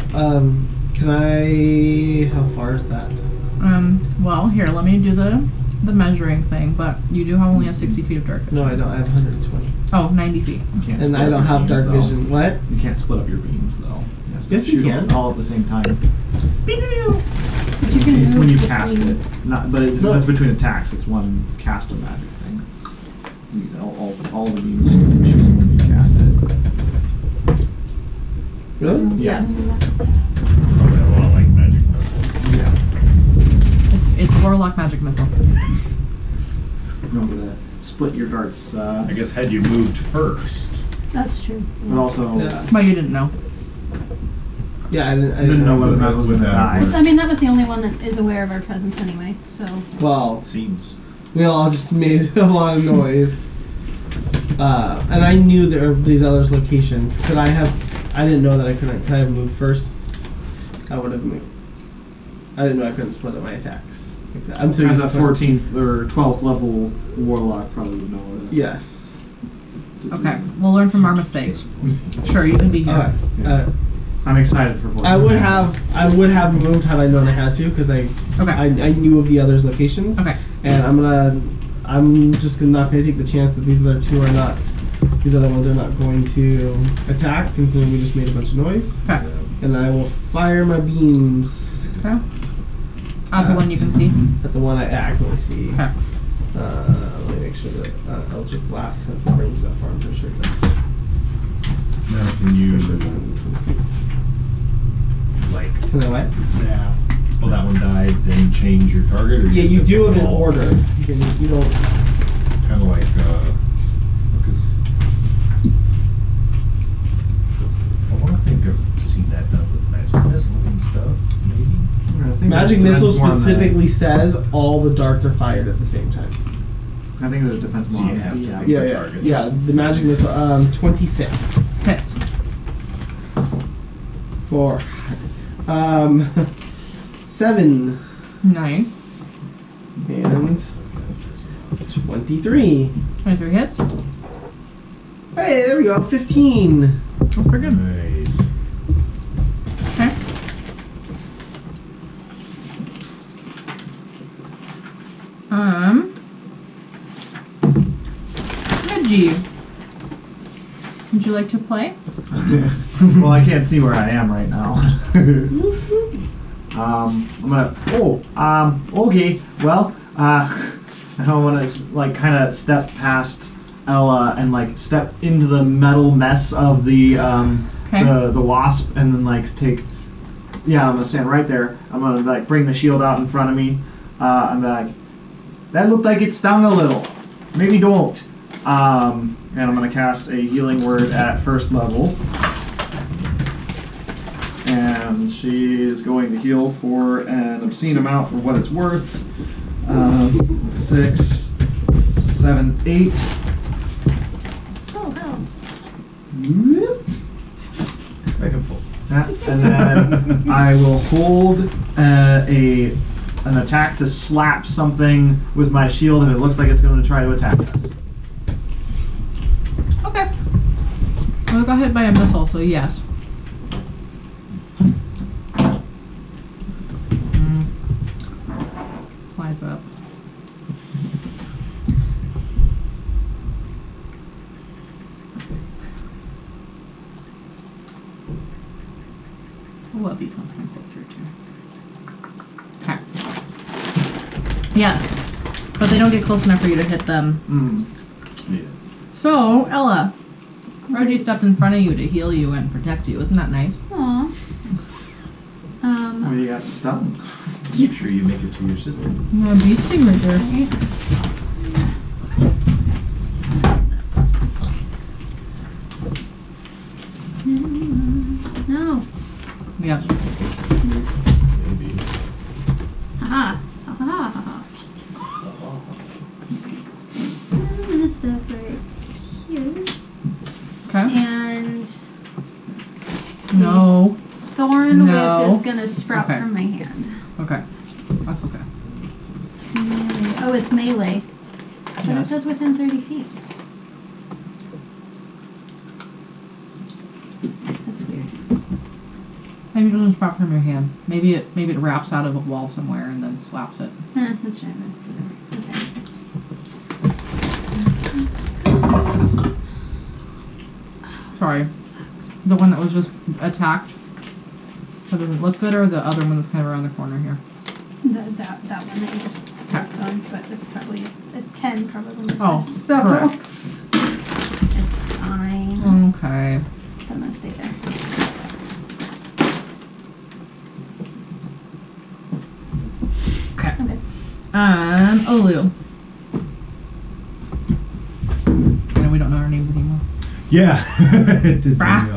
Can I? How far is that? Well, here, let me do the measuring thing, but you do only have 60 feet of dark vision. No, I don't. I have 120, Oh, 90 feet. You can't and split I up don't your have beams, dark though. vision. What? You can't split up your beams though. Yes, you shoot can. them all at the same time. But you can move When you between- cast it, not. But it depends between attacks. It's one cast of magic thing. All the beams shoot when you cast it. Really? Yes. Probably a lot like magic missile. Yeah. It's Warlock Magic Missile. Remember to split your darts. I guess had you moved first. That's true. But also, Yeah. But you didn't know. Yeah, I didn't know whether or not it was going to die. I mean, that was the only one that is aware of our presence anyway, so. Well, It seems. we all just made a lot of noise. And I knew there were these other locations. Could I have? I didn't know that I couldn't. Could I have moved first? I would have moved. I didn't know I couldn't split up my attacks. I'm saying As a 14th or 12th level warlock, probably would know that. Yes. Okay, we'll learn from our mistakes. Sure, you can be here. I'm excited for 14th. I would have moved had I known I had to because I knew of the others' locations. Okay. And I'm just not gonna take the chance that these other ones are not going to attack, considering we just made a bunch of noise. Okay. And I will fire my beams Okay. The one you can see. at the one I accurately see. Okay. Let me make sure that Eldritch Blast has the range that far. I'm pretty sure it does. Now, can you Pretty sure it's 120 feet. like Can I what? zap? Well, that one died. Then change your target. Or Yeah, you just do it in all order. You don't. Kind of like because I want to think I've seen that done with magic missile and stuff. Maybe. I think Magic it Missile depends more on the- specifically says all the darts are fired at the same time. I think that it depends So more you on have the to DM. pick Yeah, the yeah, target. yeah. The Magic Missile, 26 Hits. for 7 Nice. and 23. 23 hits. Hey, there we go. 15. That's pretty good. Nice. Okay. Reggie, would you like to play? Well, I can't see where I am right now. I'm gonna. Okay. Well, I don't want to like kind of step past Ella and like step into the metal mess of the Okay. the wasp, and then like take. Yeah, I'm gonna stand right there. I'm gonna like bring the shield out in front of me. I'm like, that looked like it stung a little. Maybe don't. And I'm gonna cast a healing word at first level. And she's going to heal for an obscene amount for what it's worth. 6, 7, 8. Oh, hell. Back and forth. And then I will hold an attack to slap something with my shield if it looks like it's going to try to attack us. Okay. Well, we got hit by a missile, so yes. Flies up. Well, these ones come closer too. Okay. Yes, but they don't get close enough for you to hit them. Yeah. So, Ella, Reggie stepped in front of you to heal you and protect you. Isn't that nice? Aw. We got stung. Make sure you make it to your sister. Yeah, bee sting right there. No. Yes. Maybe. Aha. Aha. Aha. I'm gonna step right here. Okay. And No. thorn No. whip is gonna sprout Okay. from my hand. Okay. That's okay. Melee. Oh, it's melee. But it Yes. says within 30 feet. That's weird. Maybe it doesn't sprout from your hand. Maybe it wraps out of a wall somewhere and then slaps it. That's random. Okay. Sorry. Sucks. The one that was just attacked. That doesn't look good, or the other one that's kind of around the corner here. That one that you just Okay. worked on, but it's probably a 10 probably. Oh, So correct. it's fine. Okay. I'm gonna stay there. Okay. Okay. Olu. I know we don't know our names anymore. Yeah. It did Brah. throw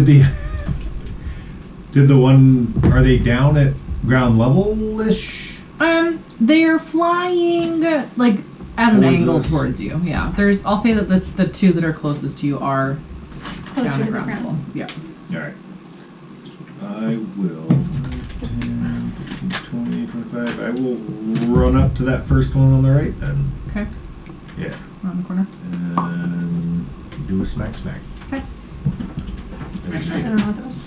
me off. Did the one? Are they down at ground level ish? They're flying like at an Towards angle us. towards you. Yeah. There's. I'll say that the two that are closest to you are Closer down to at the ground ground. level. Yeah. Alright. I will. 10, 15, 20, 25. I will run up to that first one on the right then. Okay. Yeah. Around the corner. And do a smack. Okay. I don't know what that was.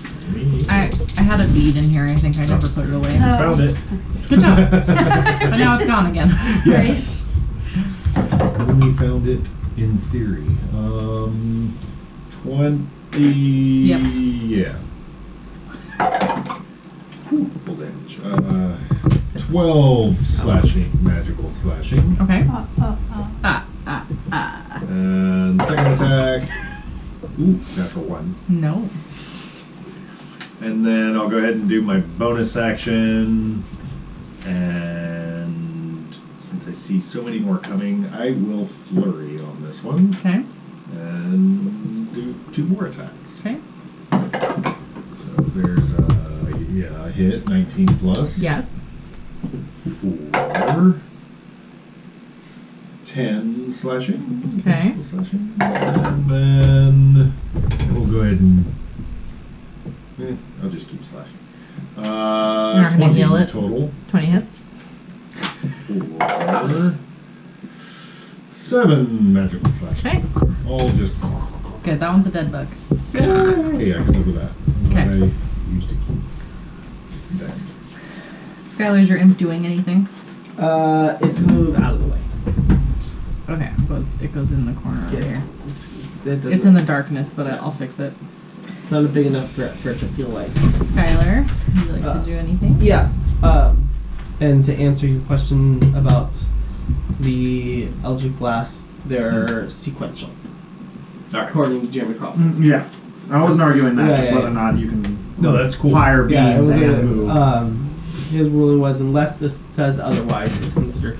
I had a bead in here. I think I never put it away. Oh. Found it. Good job. But now it's gone again. Yes. We found it in theory. 20. Yep. Yeah. Full damage. 6. 12 slashing, magical slashing. Okay. Oh. And second attack. Ooh, natural 1. No. And then I'll go ahead and do my bonus action. And since I see so many more coming, I will flurry on this one. Okay. And do 2 more attacks. Okay. So there's a hit, 19 plus. Yes. 4. 10 slashing. Okay. Slashing. And then we'll go ahead and I'll just keep slashing. You're not gonna 20 heal it? total. 20 hits. 4. 7 magical slashing. Okay. All just. Good. That one's a dead bug. Hey, I can live with that. Okay. I used to keep that. Skyler, is your imp doing anything? It's gonna move out of the way. Okay. It goes in the corner over here. It's in the darkness, but I'll fix it. Not a big enough threat for it to feel like. Skyler, would you like to do anything? Yeah. And to answer your question about the Eldritch Blast, they're sequential. Alright. According to Jeremy Crawford. Yeah. I wasn't arguing that, Yeah, just yeah, whether or not you can No, that's cool. fire beams Yeah, it was and move. his ruling was unless this says otherwise, it's considered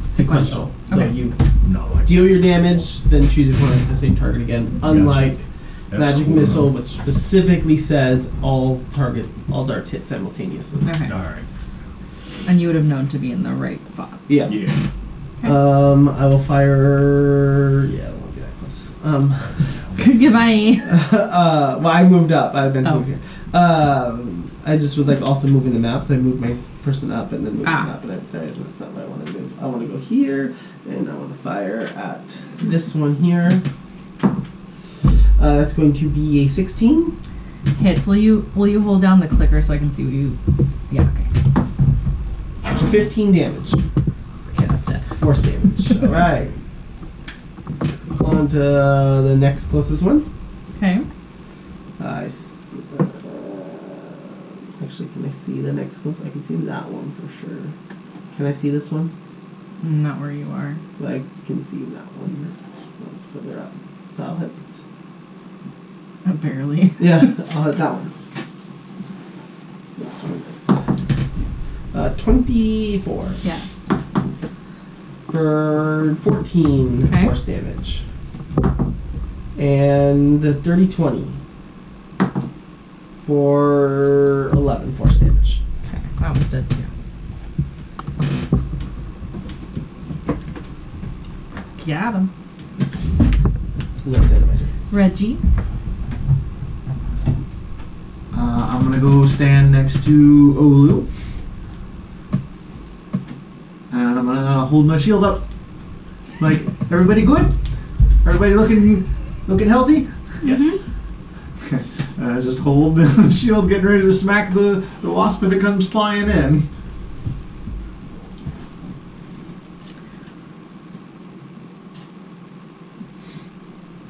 sequential. So Okay. you No, like deal your damage, then choose your opponent at the same target again. Unlike That's Magic cool. Missile, which specifically says all darts hit simultaneously. Okay. Alright. And you would have known to be in the right spot. Yeah. Yeah. I will fire. Yeah, I won't be that close. Goodbye. Well, I moved up. I've been Oh. moved here. I just would like also move in the map, so I moved my person up and then moved the map, and I realized that's not what I want to move. I want to go here, and I want to fire at this one here. That's going to be a 16. Hits. Will you hold down the clicker so I can see what you? Yeah. Okay. 15 damage. Okay, that's dead. Force damage. All right. On to the next closest one. Okay. Actually, can I see the next closest? I can see that one for sure. Can I see this one? Not where you are. But I can see that one. One's further up. So I'll hit it. Barely. Yeah, I'll hit that one. Which one is 24 Yes. for 14 Okay. force damage. And dirty 20 for 11 force damage. Okay. That one's dead too. Got him. And that's the end of my turn. Reggie. I'm gonna go stand next to Olu. And I'm gonna hold my shield up. Like, everybody good? Everybody looking healthy? Yes. Just hold the shield, getting ready to smack the wasp if it comes flying in.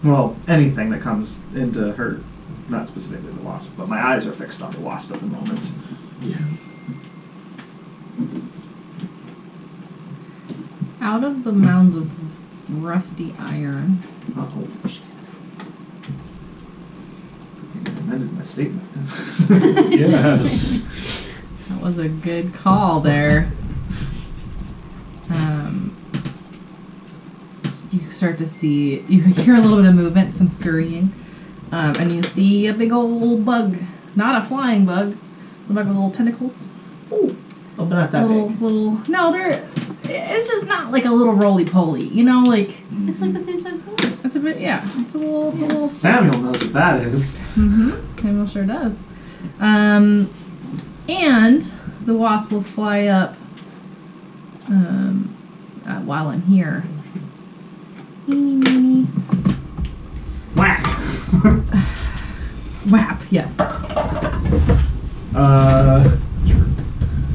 Well, anything that comes into her, not specifically the wasp, but my eyes are fixed on the wasp at the moment. Yeah. Out of the mounds of rusty iron. Oh, shit. I amended my statement. Yes. That was a good call there. You start to see, you hear a little bit of movement, some scurrying, and you see a big old bug. Not a flying bug, a bug with little tentacles. Oh, but not that big. No, it's just not like a little roly-poly, you know, like, It's like the same size as the it's a bit, yeah, it's a little. Samuel knows what that is. Mm-hmm. Samuel sure does. And the wasp will fly up while I'm here. Meeny, meeny. Whack! Whap, yes.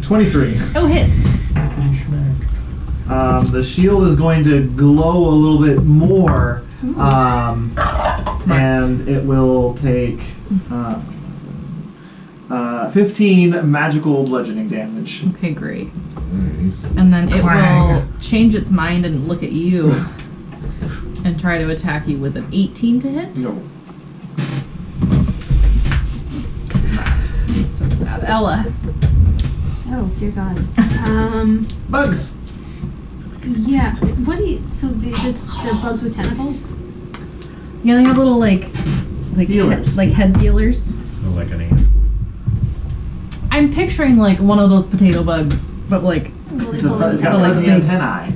23. Oh, hits. The shield is going to glow a little bit more, and it will take 15 magical bludgeoning damage. Okay, great. Nice. And then it Clang. will change its mind and look at you and try to attack you with an 18 to hit. No. It's so sad. Ella. Oh dear God. Bugs! Yeah. What do you? So they're bugs with tentacles. Yeah, they have little like Feelers. head feelers. Oh, like an ant. I'm picturing like one of those potato bugs, but like It's got like fuzzy big. antennae.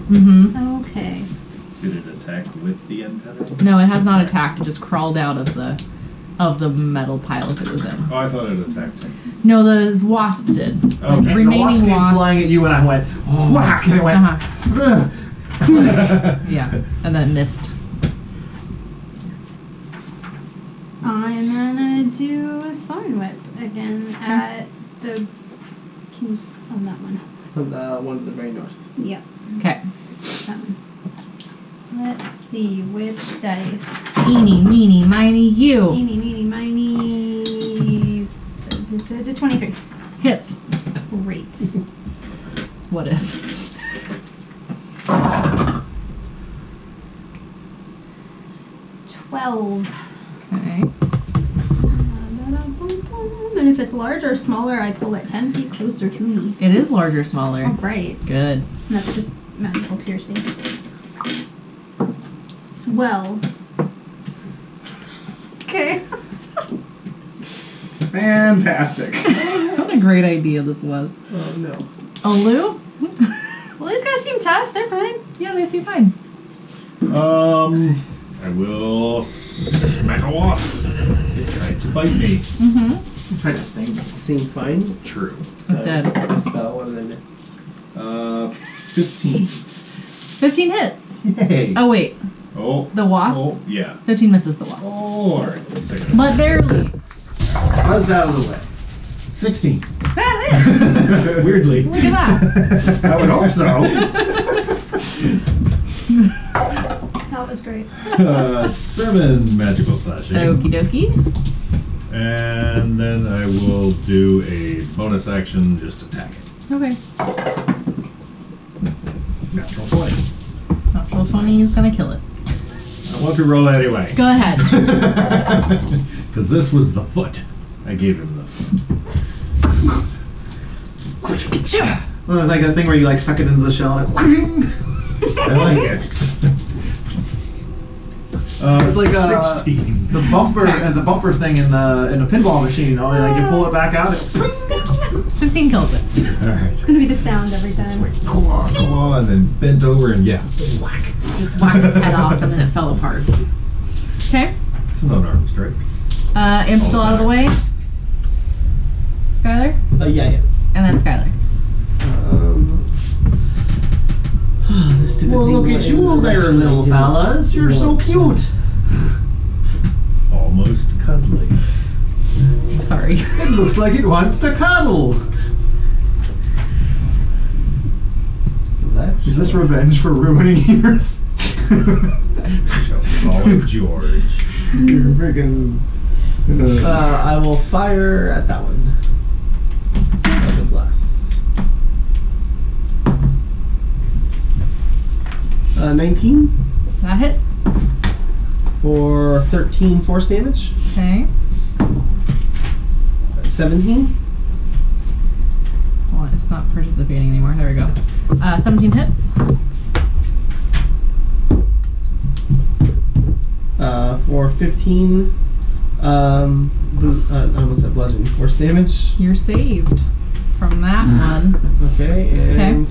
Okay. Did it attack with the antenna? No, it has not attacked. It just crawled out of the metal piles it was in. Oh, I thought it attacked him. No, the wasp did. Okay. The The remaining wasp came wasp. flying at you and I went, whack! And it went, Uh-huh. ugh. Yeah, and then missed. I'm gonna do a thorn whip again at the king on that one. On the one to the very north. Yep, Okay. that one. Let's see which dice. Eeny, meeny, miny, you. Eeny, meeny, miny. So it's a 23. Hits. Great. What if? 12. Okay. And if it's larger or smaller, I pull it 10 feet closer to me. It is larger, smaller. All right. Good. And that's just magical piercing. Swell. Okay. Fantastic. What a great idea this was. Oh no. Oh, Lou? Well, these guys seem tough. They're fine. Yeah, they seem fine. I will smack a wasp. It tried to bite me. Mm-hmm. Try to sting me. Seem fine. True. Dead. Spell. What did I miss? 15. 15 hits. Yay. Oh, wait. Oh. The wasp? Oh, yeah. 15 misses the wasp. Oh, alright. Second. But barely. Buzzed out of the way. 16. That hits. Weirdly. Look at that. I would hope so. That was great. 7 magical slashing. Okie dokie. And then I will do a bonus action, just attack it. Okay. Natural 20. Natural 20 is gonna kill it. I want to roll anyway. Go ahead. Because this was the foot. I gave him the foot. Well, it's like a thing where you like suck it into the shell and I like it. It's like 16. the bumper thing in the pinball machine. You know, like you pull it back out. 15 kills it. Alright. It's gonna be the sound every time. Claw, and then bent over and yeah, whack. Just whacked its head off and then it fell apart. Okay. It's an unarmed strike. Imp still out of the way. Skyler? Yeah. And then Skyler. The stupid Well, thing look at went you in the there, direction little I didn't fellas. You're so want. cute. Almost cuddly. Sorry. It looks like it wants to cuddle. That's Is this revenge for ruining yours? Shall call it George. You're freaking. I will fire at that one. God bless. 19 That hits. for 13 force damage. Okay. 17. Well, it's not participating anymore. There we go. 17 hits. For 15. I almost said bludgeoning force damage. You're saved from that one. Okay, and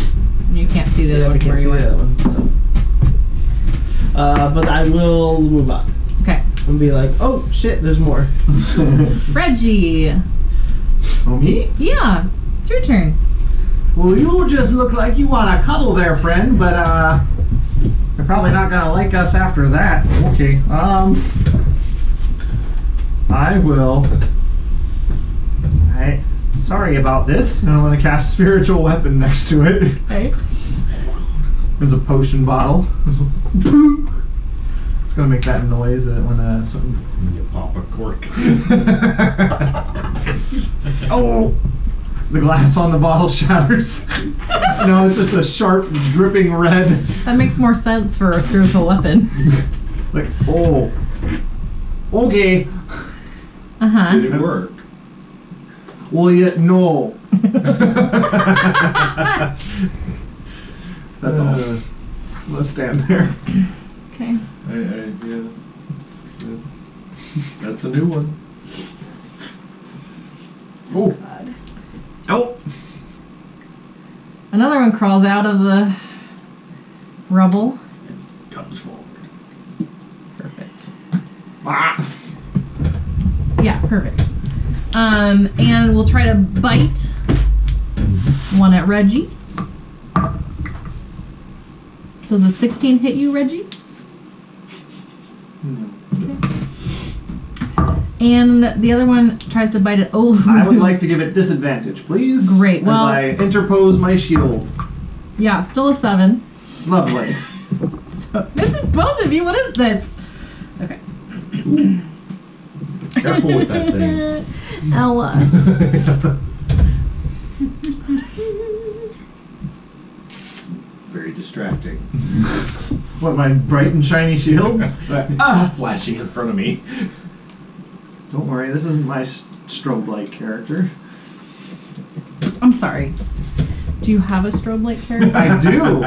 You can't see the yeah, other we one where can't see you the were. other one. So. But I will move on Okay. and be like, oh shit, there's more. Reggie. Oh, me? Yeah. It's your turn. Well, you just look like you want to cuddle there, friend, but they're probably not gonna like us after that. Okay. I will. Sorry about this. And I'm gonna cast spiritual weapon next to it. Right. There's a potion bottle. It's gonna make that noise that when something. You pop a cork. Oh! The glass on the bottle shatters. No, it's just a sharp, dripping red. That makes more sense for a spiritual weapon. Like, oh. Okay. Uh-huh. Did it work? Well, yeah, no. That's all. Let's stand there. Okay. Yeah. That's a new one. Oh. God. Oh. Another one crawls out of the rubble. Comes forward. Perfect. Ah. Yeah, perfect. And we'll try to bite one at Reggie. Does a 16 hit you, Reggie? And the other one tries to bite at Olu. I would like to give it disadvantage, please. Great, well- As I interpose my shield. Yeah, still a 7. Lovely. So this is both of you. What is this? Okay. Careful with that thing. Ella. Very distracting. What, my bright and shiny shield? Flashing in front of me. Don't worry, this isn't my strobe-like character. I'm sorry. Do you have a strobe light character? I do!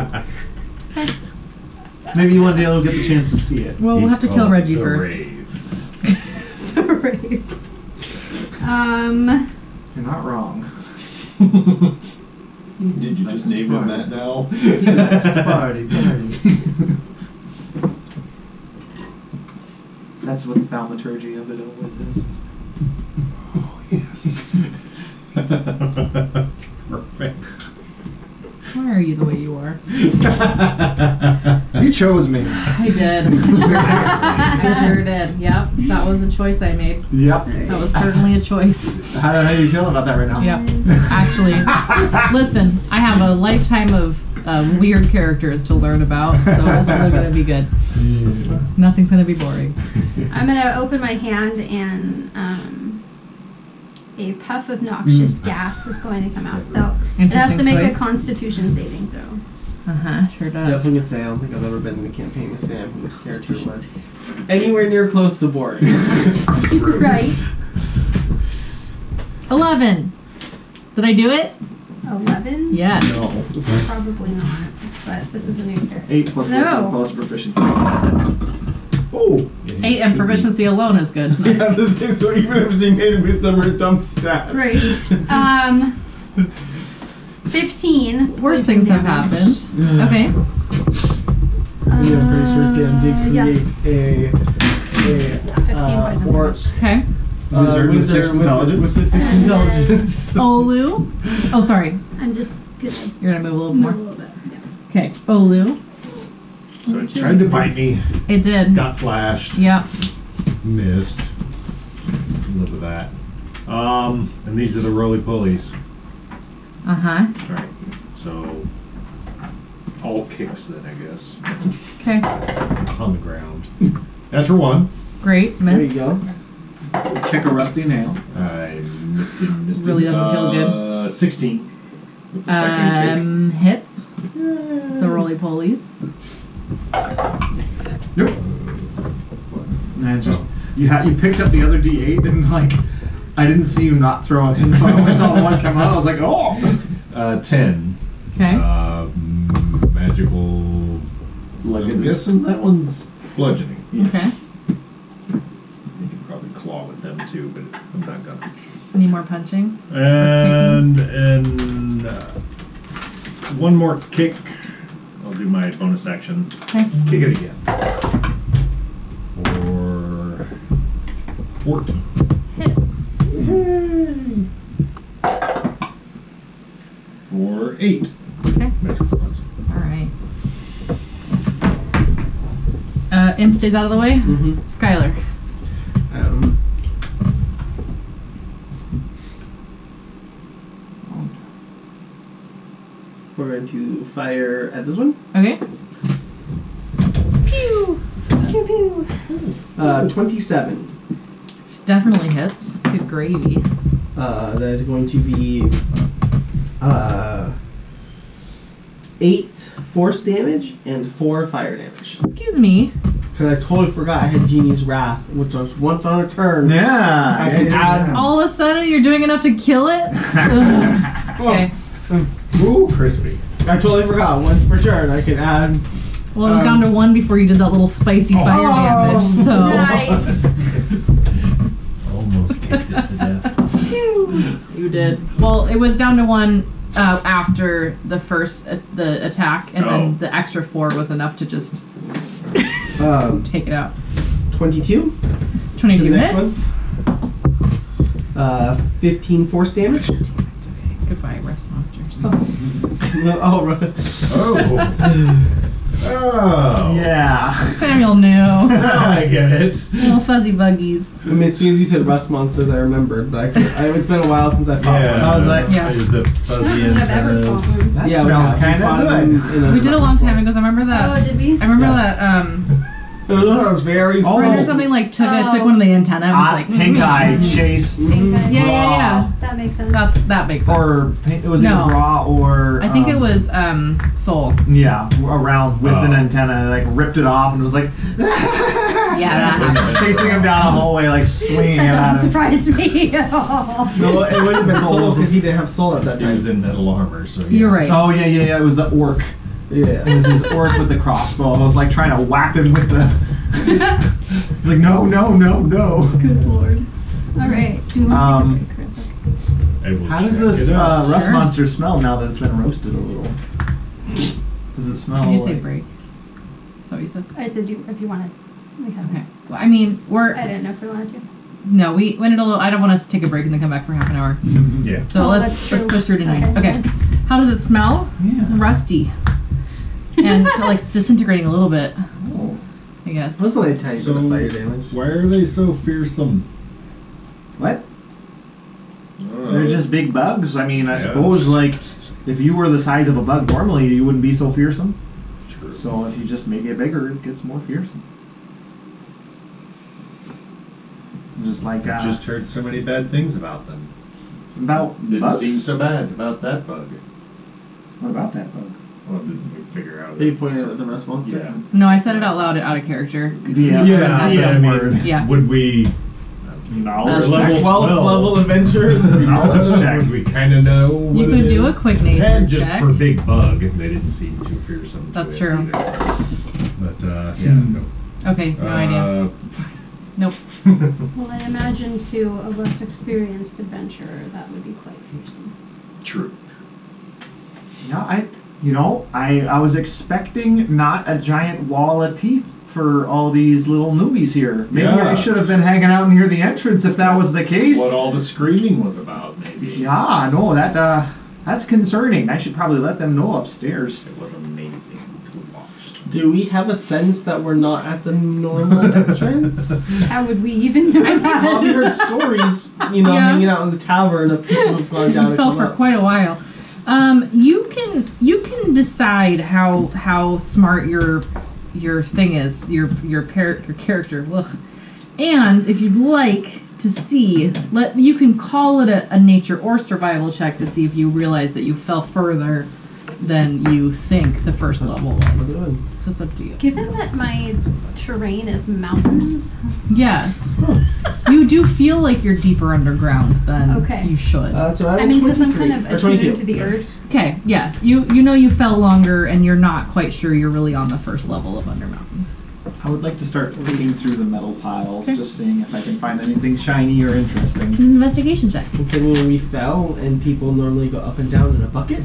Maybe one day I'll get the chance to see it. Well, we'll He's have to kill called Reggie the first. Rave. Right. You're not wrong. Did you just name him that now? Party. That's what the thaumaturgy of it always is. Oh, yes. Perfect. Why are you the way you are? You chose me. I did. I sure did. Yep. That was a choice I made. Yep. That was certainly a choice. How do you feel about that right now? Yep. Actually, listen, I have a lifetime of weird characters to learn about, so this is going to be good. Yeah. Nothing's going to be boring. I'm gonna open my hand and a puff of noxious gas is going to come out. So it has to make a Constitution saving throw. Sure does. Definitely gonna say I don't think I've ever been in a campaign with Sam whose character was anywhere near close to boring. Right. 11. Did I do it? 11? Yes. No. Probably not. But this is a new character. 8 plus No. wisdom plus proficiency. Oh! 8 and proficiency alone is good. Yeah, this thing, so even if she made wisdom or dump stat. Right. 15. Worse things have happened. Okay. Yeah, I'm pretty sure Sam did Yeah. create a 15 poison orc damage. Okay. Wizard with 6 intelligence. With the 6 intelligence. Olu. Oh, sorry. I'm just gonna You're going to move a little move more. a little bit. Yeah. Okay. Olu. So it tried to bite me. It did. Got flashed. Yep. Missed. Live with that. And these are the roly-polies. Uh-huh. Alright. So, all kicks then, I guess. Okay. It's on the ground. Natural 1. Great. There Miss. you go. Kick a rusty nail. I missed it. Really doesn't feel good. 16. With the second kick. Hits. The roly-polies. Nope. Man, just you picked up the other D8 and like I didn't see you not throw it in, so I only saw the one come out. I was like, oh. 10. Okay. Magical. I'm guessing that one's bludgeoning. Yeah. Okay. You can probably claw with them too, but I'm not gonna. Any more punching? And one more kick. I'll do my bonus action. Okay. Kick it again. For 14. Hits. for 8. Okay. Magic punch. Alright. Imp stays out of the way. Mm-hmm. Skyler. We're going to fire at this one. Okay. Pew! Pew pew! 27. Definitely hits. Good gravy. That is going to be 8 force damage and 4 fire damage. Excuse me. Because I totally forgot I had Genie's Wrath, which was once on a turn. Yeah. I can add. All of a sudden, you're doing enough to kill it? Ugh. Okay. Ooh, crispy. I totally forgot. Once per turn, I can add. Well, it was down to 1 before you did that little spicy fire damage, so... Nice! Almost kicked it to death. You did. Well, it was down to 1 after the first the attack, and then the extra 4 was enough to just take it out. 22. 22 the next hits. 15 force damage. Damn it. Okay. Goodbye, rest monsters. Oh, right. Oh. Oh. Yeah. Samuel knew. Now I get it. Little fuzzy buggies. I mean, as soon as you said rust monsters, I remembered, but it's been a while since I fought Yeah. one. I was like, Yeah. The fuzzy I've ever fought antennas. one. that Yeah, smells we kind fought of them good. in We did a long time ago, 'cause I remember that. Oh, did we? I remember Yes. that, It was very Oh. friend or friendly. something like took Oh. one of the antenna and was Hot like, pink eye chased. Pink eye. Yeah. That makes sense. That makes sense. Or it was No. either raw or I think it was Soul. yeah, around with an Oh. antenna, like ripped it off and was like Yeah, that happened. chasing him down a hallway, like swinging it that at doesn't him. surprise me at all. No, it wouldn't have been Soul. soul because he didn't have soul at that He was time. in metal armor, so yeah. You're right. Oh yeah, it was the orc. It Yeah. was his orc with the crossbow. I was like trying to whack him with the. He's like no. Good lord. Alright. Do you want to take a break real quick? I will How does check this it out. rust Sure. monster smell now that it's been roasted a little? Does it smell? Did you say like- break? Is that what you said? I said if you wanted. We have Okay. Well, I mean, I didn't know if we wanted to. no, we went it a little. I don't want us to take a break and then come back for half an hour. Yeah. So Oh, let's that's true. push through tonight. Okay. Okay. How does it smell? Yeah. Rusty. And like disintegrating a little bit, Oh. I guess. That's only a tiny bit So- of fire damage. Why are they so fearsome? What? They're just big bugs. I mean, I Yeah. suppose like if you were the size of a bug normally, you wouldn't be so fearsome. True. So if you just make it bigger, it gets more fearsome. Just like I just heard so many bad things about them. about Didn't bugs. seem so bad about that bug. What about that bug? Well, didn't we figure out? Are you pointing at the rust monster? Yeah. No, I said it out loud, out of character. DM, Yeah, but I DM mean, word. Yeah. would we? As Level 12th 12. level adventurers. Knowledge check. We kind of know what You could it do a is. quick nature And just check. for big bug, they didn't seem too fearsome. That's to true. It either. But yeah, no. Okay, no idea. Nope. Well, I imagine to a less experienced adventurer that would be quite fearsome. True. Yeah, I was expecting not a giant wall of teeth for all these little newbies here. Maybe Yeah. I should have been hanging out near the entrance if that was the case. What all the screaming was about, maybe. Yeah, no, that's concerning. I should probably let them know upstairs. It was amazing to watch. Do we have a sense that we're not at the normal entrance? How would we even know Well, that? we heard stories, Yeah. hanging out in the tavern of people who've gone down You and fell come for up. quite a while. You can decide how smart your thing is, your character. Ugh. And if you'd like to see, you can call it a nature or survival check to see if you realize that you fell further than you think the first level was. So it's up to you. Given that my terrain is mountains, Yes, you do feel like you're deeper underground than Okay. you should. So I mean, because I'm 23, kind of or attuned 22. to the earth. Okay, yes. You know you fell longer and you're not quite sure you're really on the first level of Undermountain. I would like to start reading through the metal piles, Okay. just seeing if I can find anything shiny or interesting. An investigation check. Considering we fell and people normally go up and down in a bucket,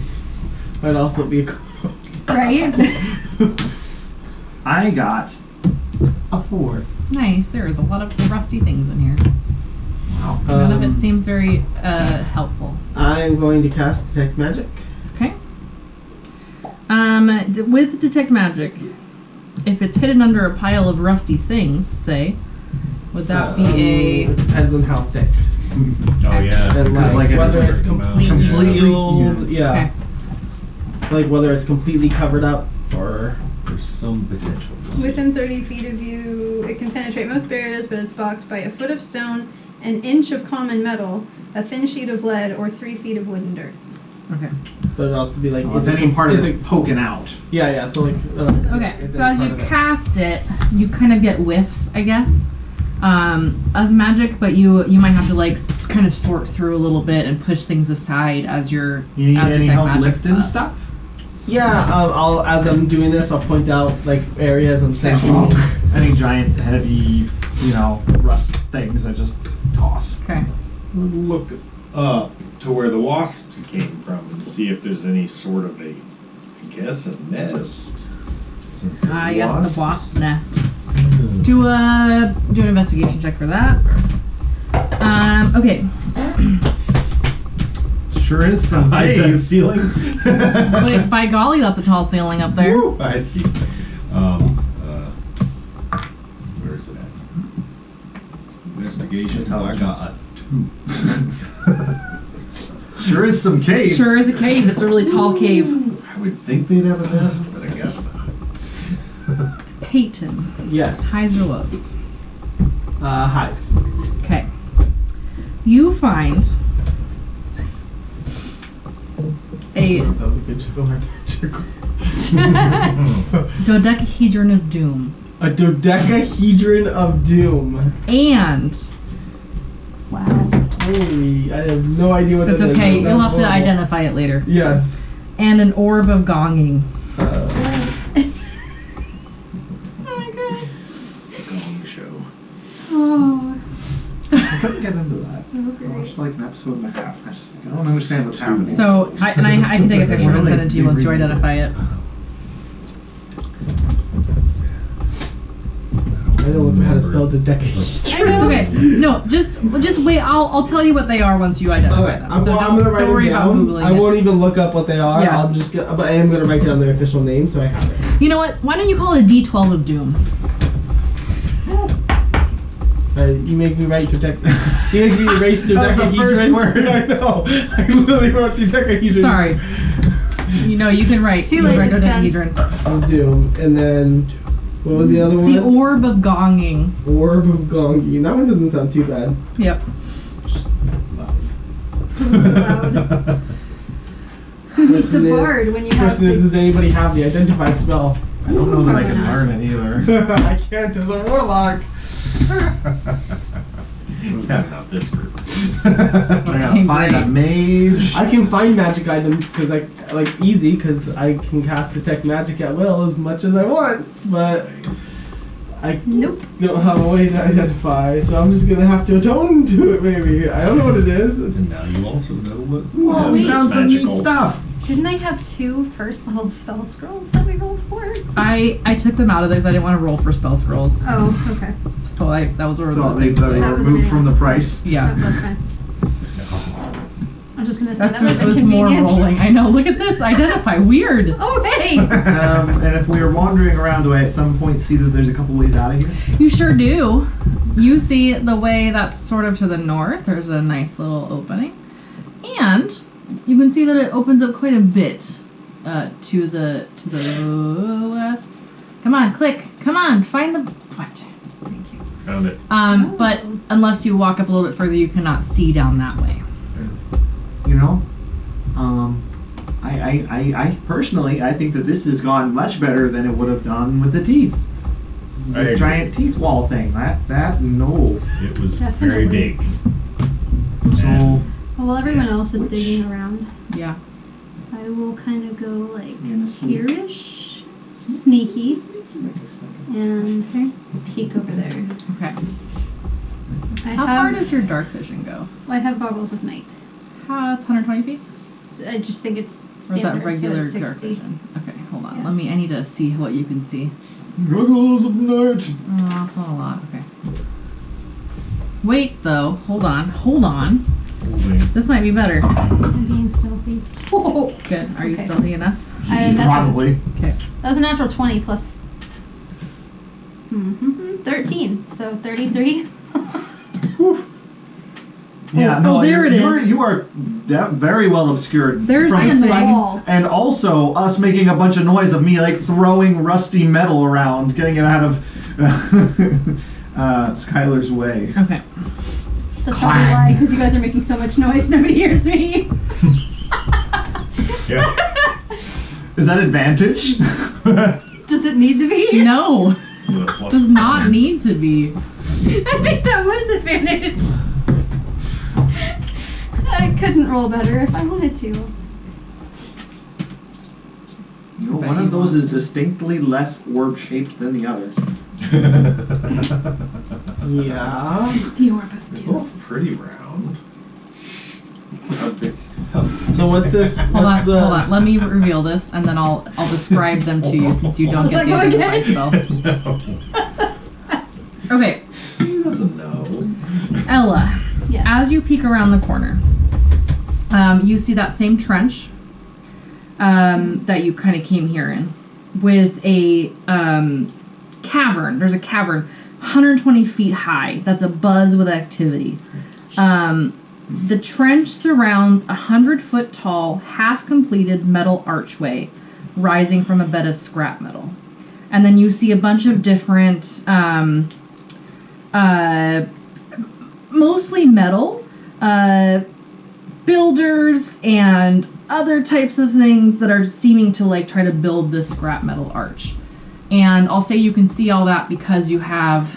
might also be a Right? I got a 4. Nice. There is a lot of rusty things in here. Wow. None of it seems very helpful. I'm going to cast Detect Magic. Okay. With detect magic, if it's hidden under a pile of rusty things, say, would that be It depends on how thick. Oh yeah. And Because, like, if whether it's working out- completely Completely, sealed, yeah. Okay. Like whether it's completely covered up or There's some potential. Within 30 feet of you, it can penetrate most barriers, but it's blocked by a foot of stone, an inch of common metal, a thin sheet of lead, or 3 feet of wood and dirt. Okay. but it'd also be like Well, if any part of is it's poking out. yeah, so like Okay, is so any as part you of it- cast it, you kind of get whiffs, I guess, of magic, but you might have to like kind of sort through a little bit and push things aside as you're You need as any detect help magic's lifting up. stuff? Yeah, I'll as I'm doing this, I'll point out like areas I'm sensing. Any giant, heavy, rust things I just toss. Okay. Look up to where the wasps came from and see if there's any sort of a nest. Since the Yes, the wasps- wasp nest. Do an investigation check for that. Okay. Sure is some High cave. ceiling. Wait, by golly, that's a tall ceiling up there. Woo, I see. Where is it at? Investigation. Oh, I got a 2. Sure is some cave. Sure is a cave. It's a really tall cave. I would think they'd have a nest, but I guess not. Peyton, Yes. highs or lows? Highs. Okay. You find a That was a good chuckle. dodecahedron of doom. A dodecahedron of doom. And Wow. Holy, I have no idea what it's that is. okay, That you'll sounds have to horrible. identify it later. Yes. And an orb of gonging. Oh my god. It's the gong show. Oh, Get into that. so I great. watched like an episode and a half. I just think I don't understand what's happening. So, I can take a picture and send it to you once you identify it. I don't know how to spell dodecahedron. It's okay. No, just wait. I'll tell you what they are once you identify Okay, them. I'm So gonna write don't worry them about down. googling I it. won't even look up what they are. Yeah. But I am gonna write down their official name so I have it. You know what? Why don't you call it a D12 of doom? You make me write dodecahedron. You make me erase That's the dodecahedron. first word. I know. I literally wrote dodecahedron. Sorry. You know you can write. Too you late, can write it's done. dodecahedron. Of doom, and then what was the other one? The orb of gonging. Orb of Gongi. That one doesn't sound too bad. Yep. Loud. Who needs a Question is- bard when you have Question is, the does anybody have the identify spell? I don't know that I can learn it either. I can't as a warlock. Yeah, not this group. I gotta find a mage. I can find magic items because easy because I can cast detect magic at will as much as I want, but I Nope. don't have a way to identify, so I'm just gonna have to atone to it. Maybe I don't know what it is. And now you also know what. Oh, we It's found some magical. neat stuff. Didn't I have 2 first level spell scrolls that we rolled for? I took them out of this. I didn't want to roll for spell scrolls. Oh, okay. So that was sort of So the they thing. were That was removed from the nice. price. Yeah. No, that's fine. I'm just gonna say That's that would it have was been more convenient. rolling. I know. Look at this. Identify. Weird. Oh, hey! And if we were wandering around, do I at some point see that there's a couple ways out of here? You sure do. You see the way that's sort of to the north. There's a nice little opening. And you can see that it opens up quite a bit to the west. Come on, click. Come on, find the what? Thank you. Found it. But unless you walk up a little bit further, you cannot see down that way. I personally, I think that this has gone much better than it would have done with the teeth. I The agree. giant teeth wall thing. No. It was Definitely. very big. So, And Well, everyone else is digging around. Yeah. I will kind of go like gonna sneak. here-ish, sneaky, and Okay. peek over there. Okay. I How have, far does your dark vision go? I have goggles of night. It's 120 feet. I just think it's Or is standard, that regular so it's dark 60. vision? Okay, hold on. Yeah. I need to see what you can see. Goggles of night. Oh, that's not a lot. Okay. Wait, though. Hold on. holding. This might be better. I'm being stealthy. Oh, Good. Are you Okay. stealthy enough? Probably. That was a natural 20 plus 13, so 33. Yeah, Oh, there it is. You are very well obscured. There's from the the sight, wall. and also us making a bunch of noise of me like throwing rusty metal around, getting it out of Skyler's way. Okay. That's probably why, because you guys are making so much noise, nobody hears me. Yeah. Is that advantage? Does it need to be? No, Plus does not need to be. I think that was advantage. I couldn't roll better if I wanted to. No, one of those is distinctly less orb-shaped than the other. Yeah. The orb of They're doom. both pretty round. So what's this? Hold What's on. Let me reveal this, and then I'll describe them to you since you don't get the How's that identify going? spell. Okay, He doesn't know. Ella. Yes. As you peek around the corner, you see that same trench that you kind of came here in, with a cavern. There's a cavern, 120 feet high. That's abuzz with activity. The trench surrounds a 100-foot tall, half-completed metal archway rising from a bed of scrap metal. And then you see a bunch of different, mostly metal, builders and other types of things that are seeming to like try to build this scrap metal arch. And I'll say you can see all that because you have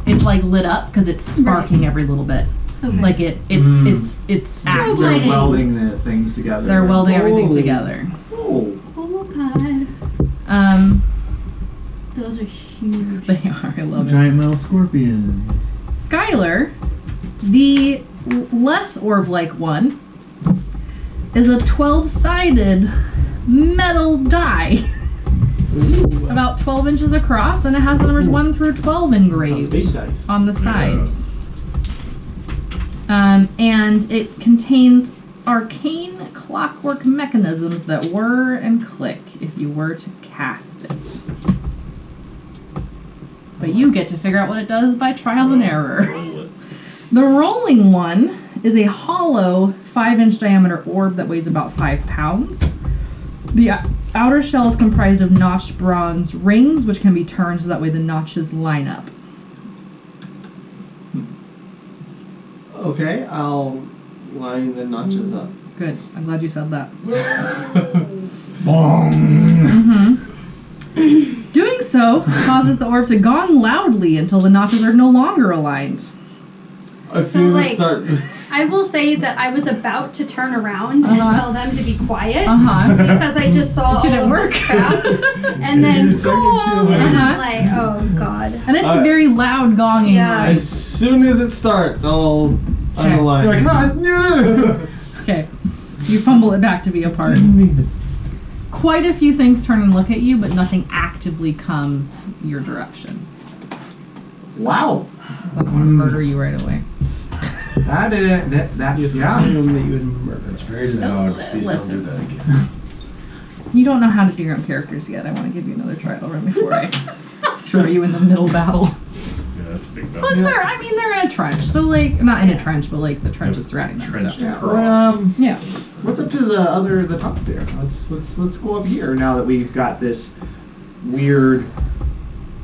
it's like lit up because it's sparking every little bit. Okay. Like it's Strobe active. They're lighting. welding the things together. They're welding everything Oh. together. Oh. Oh god. Those are huge. They are. I love it. Giant metal scorpions. Skyler, the less orb-like one, is a 12-sided metal die. About 12 inches across, and it has the numbers 1 through 12 engraved Big dice. on the sides. And it contains arcane clockwork mechanisms that whir and click if you were to cast it. But you get to figure out what it does by trial and error. The rolling one is a hollow 5-inch diameter orb that weighs about 5 pounds. The outer shell is comprised of notched bronze rings, which can be turned so that way the notches line up. Okay, I'll line the notches up. Good. I'm glad you said that. Doing so causes the orb to gong loudly until the notches are no longer aligned. As So, soon as like- it starts. I will say that I was about to turn around and tell them to be quiet because I just saw It didn't all of work. this crap, and then You're saying gong, too and loud. I'm like, oh god. And it's a very loud gonging Yeah. noise. As soon as it starts, I'll unline. You're like, no. Okay. You fumble it back to be apart. Quite a few things turn and look at you, but nothing actively comes your direction. Wow. I don't want to murder you right away. That You yeah. assume that you would murder. That's us. very loud. Please Listen. don't do that again. You don't know how to do your own characters yet. I want to give you another trial run before I throw you in the middle battle. Yeah, that's a big Plus, battle. they're in a trench. So, like, not in a trench, but, like, the trench is surrounding them. Trenched So. across. Yeah. What's up to the top there? Let's go up here now that we've got this weird.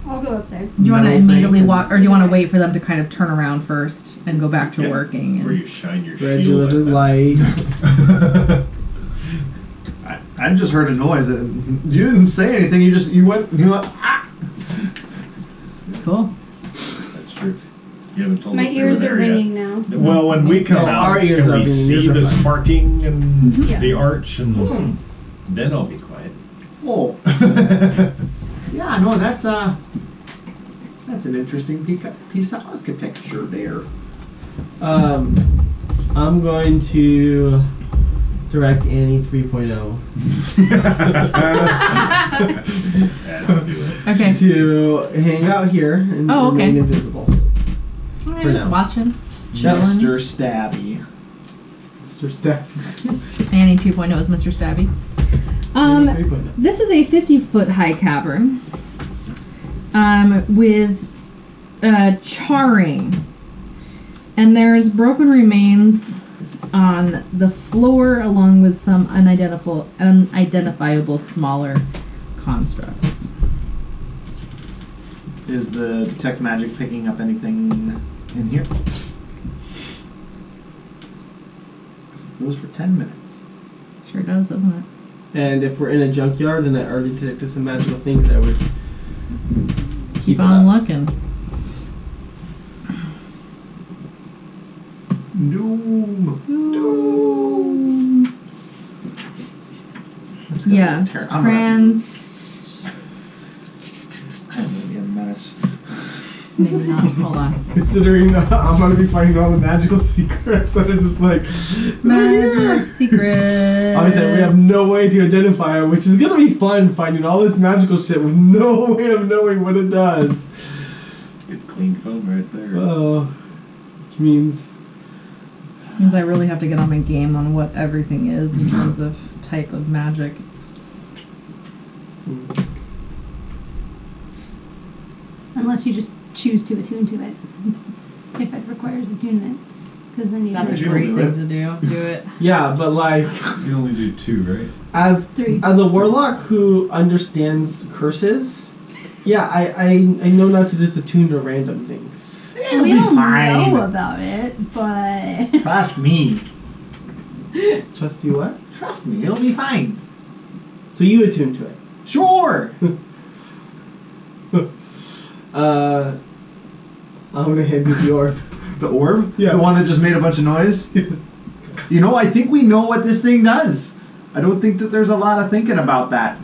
I'll go up there. Do you want to metal immediately thing. walk, or do you want to wait for them to kind of turn around first and go back to Yeah. working? Where And... you shine your Reggie shield with at his them. lights. I just heard a noise and you didn't say anything. You went. Ah. Cool. That's true. You haven't told My us they were ears are there yet. ringing now. Well, when we come Well, out, our ears can are we ringing, see yours are the fine. sparking and Yeah. the arch, and then I'll be quiet. Oh. Yeah. No. That's an interesting piece of architecture there. I'm going to direct Annie 3.0 That'll do it. Okay. to hang out here and Oh, okay. remain invisible. Okay, For just now. watching. Just chilling. Mr. Stabby. Mr. Steph. Annie 2.0 is Mr. Stabby. This is a 50-foot high cavern with charring. And there's broken remains on the floor along with some unidentifiable smaller constructs. Is the detect magic picking up anything in here? Goes for 10 minutes. Sure does, doesn't it? And if we're in a junkyard and I already detected some magical things, I would Keep it on up. looking. Doom. Yes, I'm trans. gonna be a menace. Maybe not. Hold on. Considering I'm gonna be finding all the magical secrets that are just like Magic secrets. Obviously, we have no way to identify it, which is gonna be fun finding all this magical shit with no way of knowing what it does. Good clean foam right there. Which means Means I really have to get on my game on what everything is in terms of type of magic. Unless you just choose to attune to it. If it requires attunement. Because then you That's a Reggie will great do thing it. to do. Do it. yeah, but like You can only do 2, right? as 3. as a warlock who understands curses, yeah, I know not to just attune to random things. It'll We be don't fine. know about it, but Trust me. Trust you what? Trust me. It'll be fine. So you attune to it. Sure. I'm gonna hand you the orb. The orb? Yeah. The one that just made a bunch of noise? You know, I think we know what this thing does. I don't think that there's a lot of thinking about that.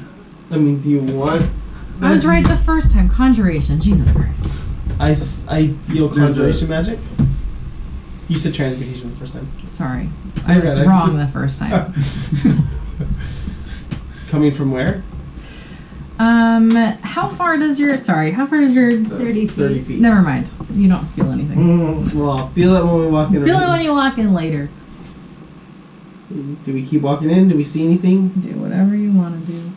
I mean, do you want? I was right the first time. Conjuration. Jesus Christ. I feel There's conjuration magic. You said transmutation the first time. Sorry. I I was got it. wrong the first time. Coming from where? How far does your 30 feet. 30 feet. Never mind. You don't feel anything. Well, feel it when we walk in. Feel it when you walk in later. Do we keep walking in? Do we see anything? Do whatever you want to do.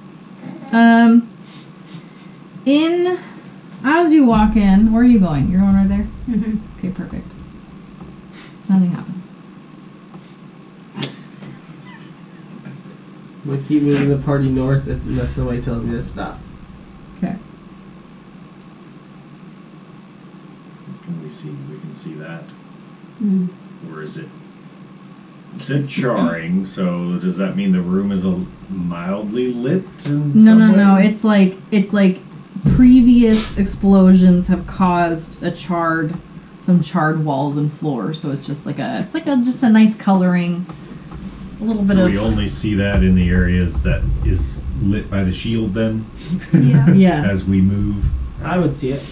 As you walk in, where are you going? You're going right there? Mhm. Okay, perfect. Nothing happens. I'm gonna keep moving the party north unless somebody tells me to stop. Okay. Can we can see that? Mm. Or is it? It said charring, so does that mean the room is mildly lit in No, some no. way? It's like previous explosions have caused some charred walls and floors. So it's just just a nice coloring. A little bit So of we only see that in the areas that is lit by the shield then, Yeah. yes. as we move. I would see it.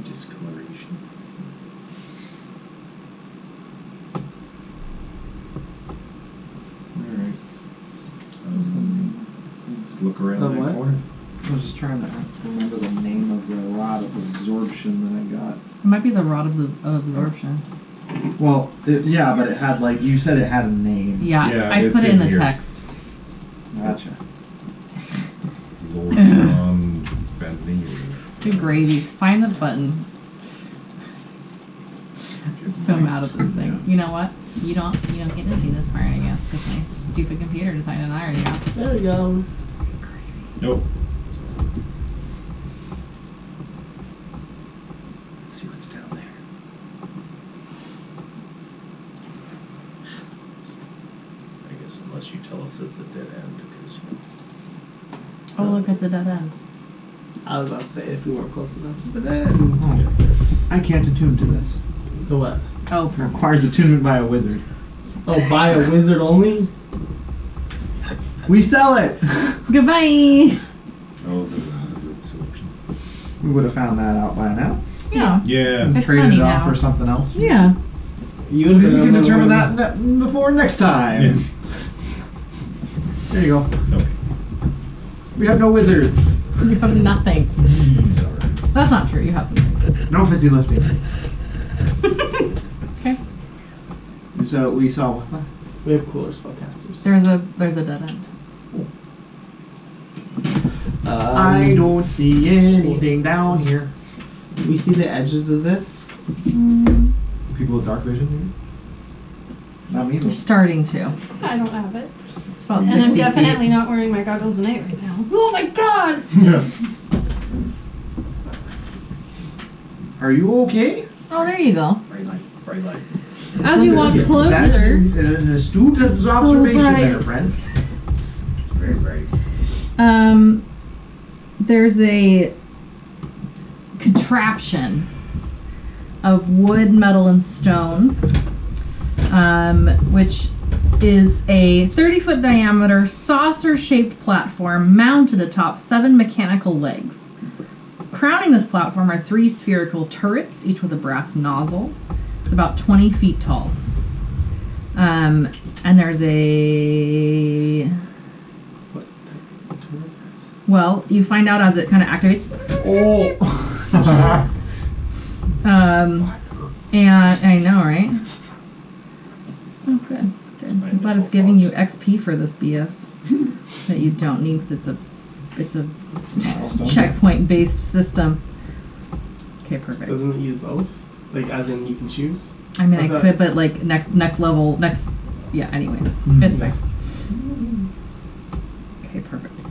Discoloration. Alright. Let's look around On that what? corner. I was just trying to remember the name of the rod of absorption that I got. It might be the rod of absorption. Well, yeah, but it had, like, you said it had a name. Yeah, Yeah, I it's put it in in the here. text. Gotcha. Lord John Van Neer. Good gravy. Find the button. I'm so mad at this thing. You know what? You don't get to see this part, I guess, because my stupid computer decided I already got it. There we go. Nope. Let's see what's down there. I guess unless you tell us it's a dead end, because Oh, look, it's a dead end. I was about to say if we weren't close enough. I can't attune to this. The what? Oh, It perfect. requires attunement by a wizard. Oh, by a wizard only? We sell it! Goodbye. oh, the absorption. We would have found that out by now. Yeah. Yeah. It's Traded money it off now. for something else. Yeah. You We can determine that before next time. Yeah. There you go. Okay. We have no wizards. You have nothing. Sorry. That's not true. You have something. No fizzy lifting. So we saw. We have cooler spellcasters. There's a dead end. I don't see anything down here. We see the edges of this. People with dark vision. Maybe? Not me. You're Though. starting to. I don't have it. It's about And 60 I'm definitely feet. not wearing my goggles at night right now. Oh my god! Are you okay? Oh, there you go. Bright light, bright light. As you walk That's closer, an astute So observation bright. there, friend. Very bright. there's a contraption of wood, metal, and stone, which is a 30-foot diameter saucer-shaped platform mounted atop 7 mechanical legs. Crowning this platform are 3 spherical turrets, each with a brass nozzle. It's about 20 feet tall. And there's a... What type of turrets? Well, you find out as it kind of activates. Oh. And I know, right? Oh, good. I'm glad it's giving you XP for this BS that you don't need because it's a checkpoint-based system. Okay, perfect. Doesn't it use both? Like, as in you can choose? I mean, I Okay. could, but like next level, yeah. Anyways, it's fine. Okay, perfect.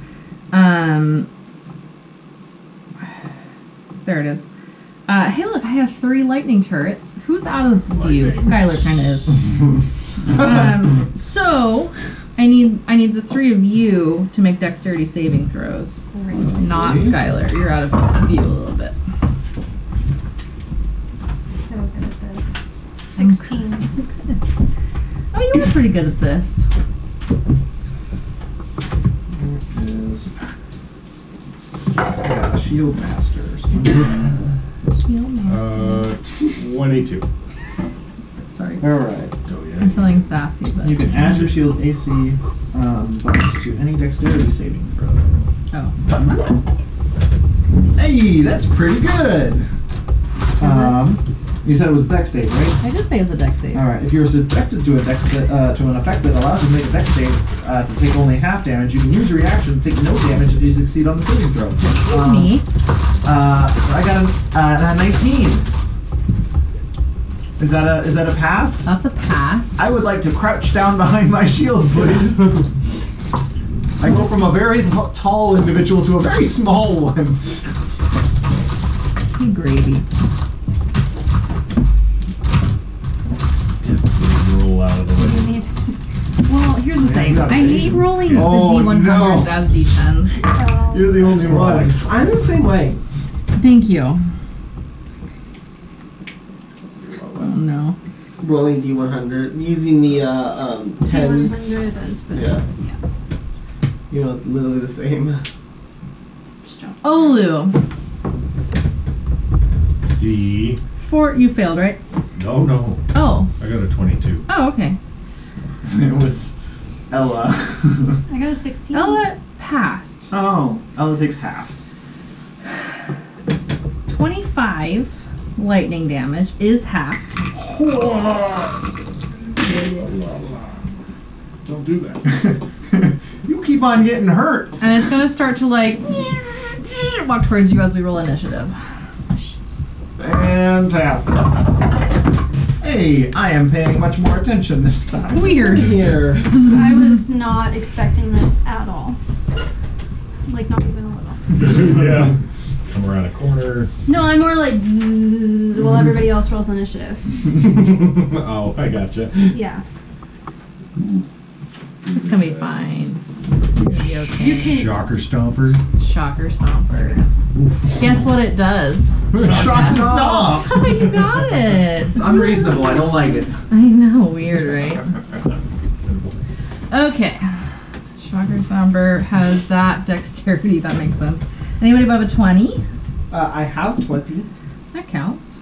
There it is. Hey, look, I have 3 lightning turrets. Who's out of view? Skyler kind of is. So I need the 3 of you to make dexterity saving throws. Not Skyler. You're out of view a little bit. So good at this. 16. Oh, you were pretty good at this. Shield Masters. Shield man. 22. Sorry. Alright. Oh, yeah. I'm feeling sassy, but You can add your shield AC bonus to any dexterity saving throw. oh. Hey, that's pretty good. You said it was dex save, right? I did say it's a dex save. All right. If you're subjected to a dex to an effect that allows you to make a dex save to take only half damage, you can use your reaction to take no damage if you succeed on the saving throw. Excuse me. I got a 19. Is that a pass? That's a pass. I would like to crouch down behind my shield, please. I go from a very tall individual to a very small one. You gravy. Roll out of the way. Well, here's the thing. got I it. hate rolling Oh, the D100s no. as D10s. You're the only one. I'm the same way. Thank you. Oh no. Rolling D100, using the tens. Yeah. You know, it's literally the same. Olu. See. 4. You failed, right? No, no. Oh. I got a 22. Oh, okay. It was Ella. I got a 16. Ella passed. Oh, Ella takes half. 25 lightning damage is half. Don't do that. You keep on getting hurt. And it's going to start to like walk towards you as we roll initiative. Fantastic. Hey, I am paying much more attention this time. Weird. Here. I was not expecting this at all. Like, not even a little. Yeah. Come around a corner. No, I'm more like, while everybody else rolls initiative. Oh, I gotcha. Yeah. It's going to be fine. You're going to be okay. Shocker Stomper. Shocker Stomper. Guess what it does? Shocks and stomps. You got it. It's unreasonable. I don't like it. I know, weird, right? Okay. Shocker Stomper has that dexterity. That makes sense. Anybody above a 20? I have 20. That counts.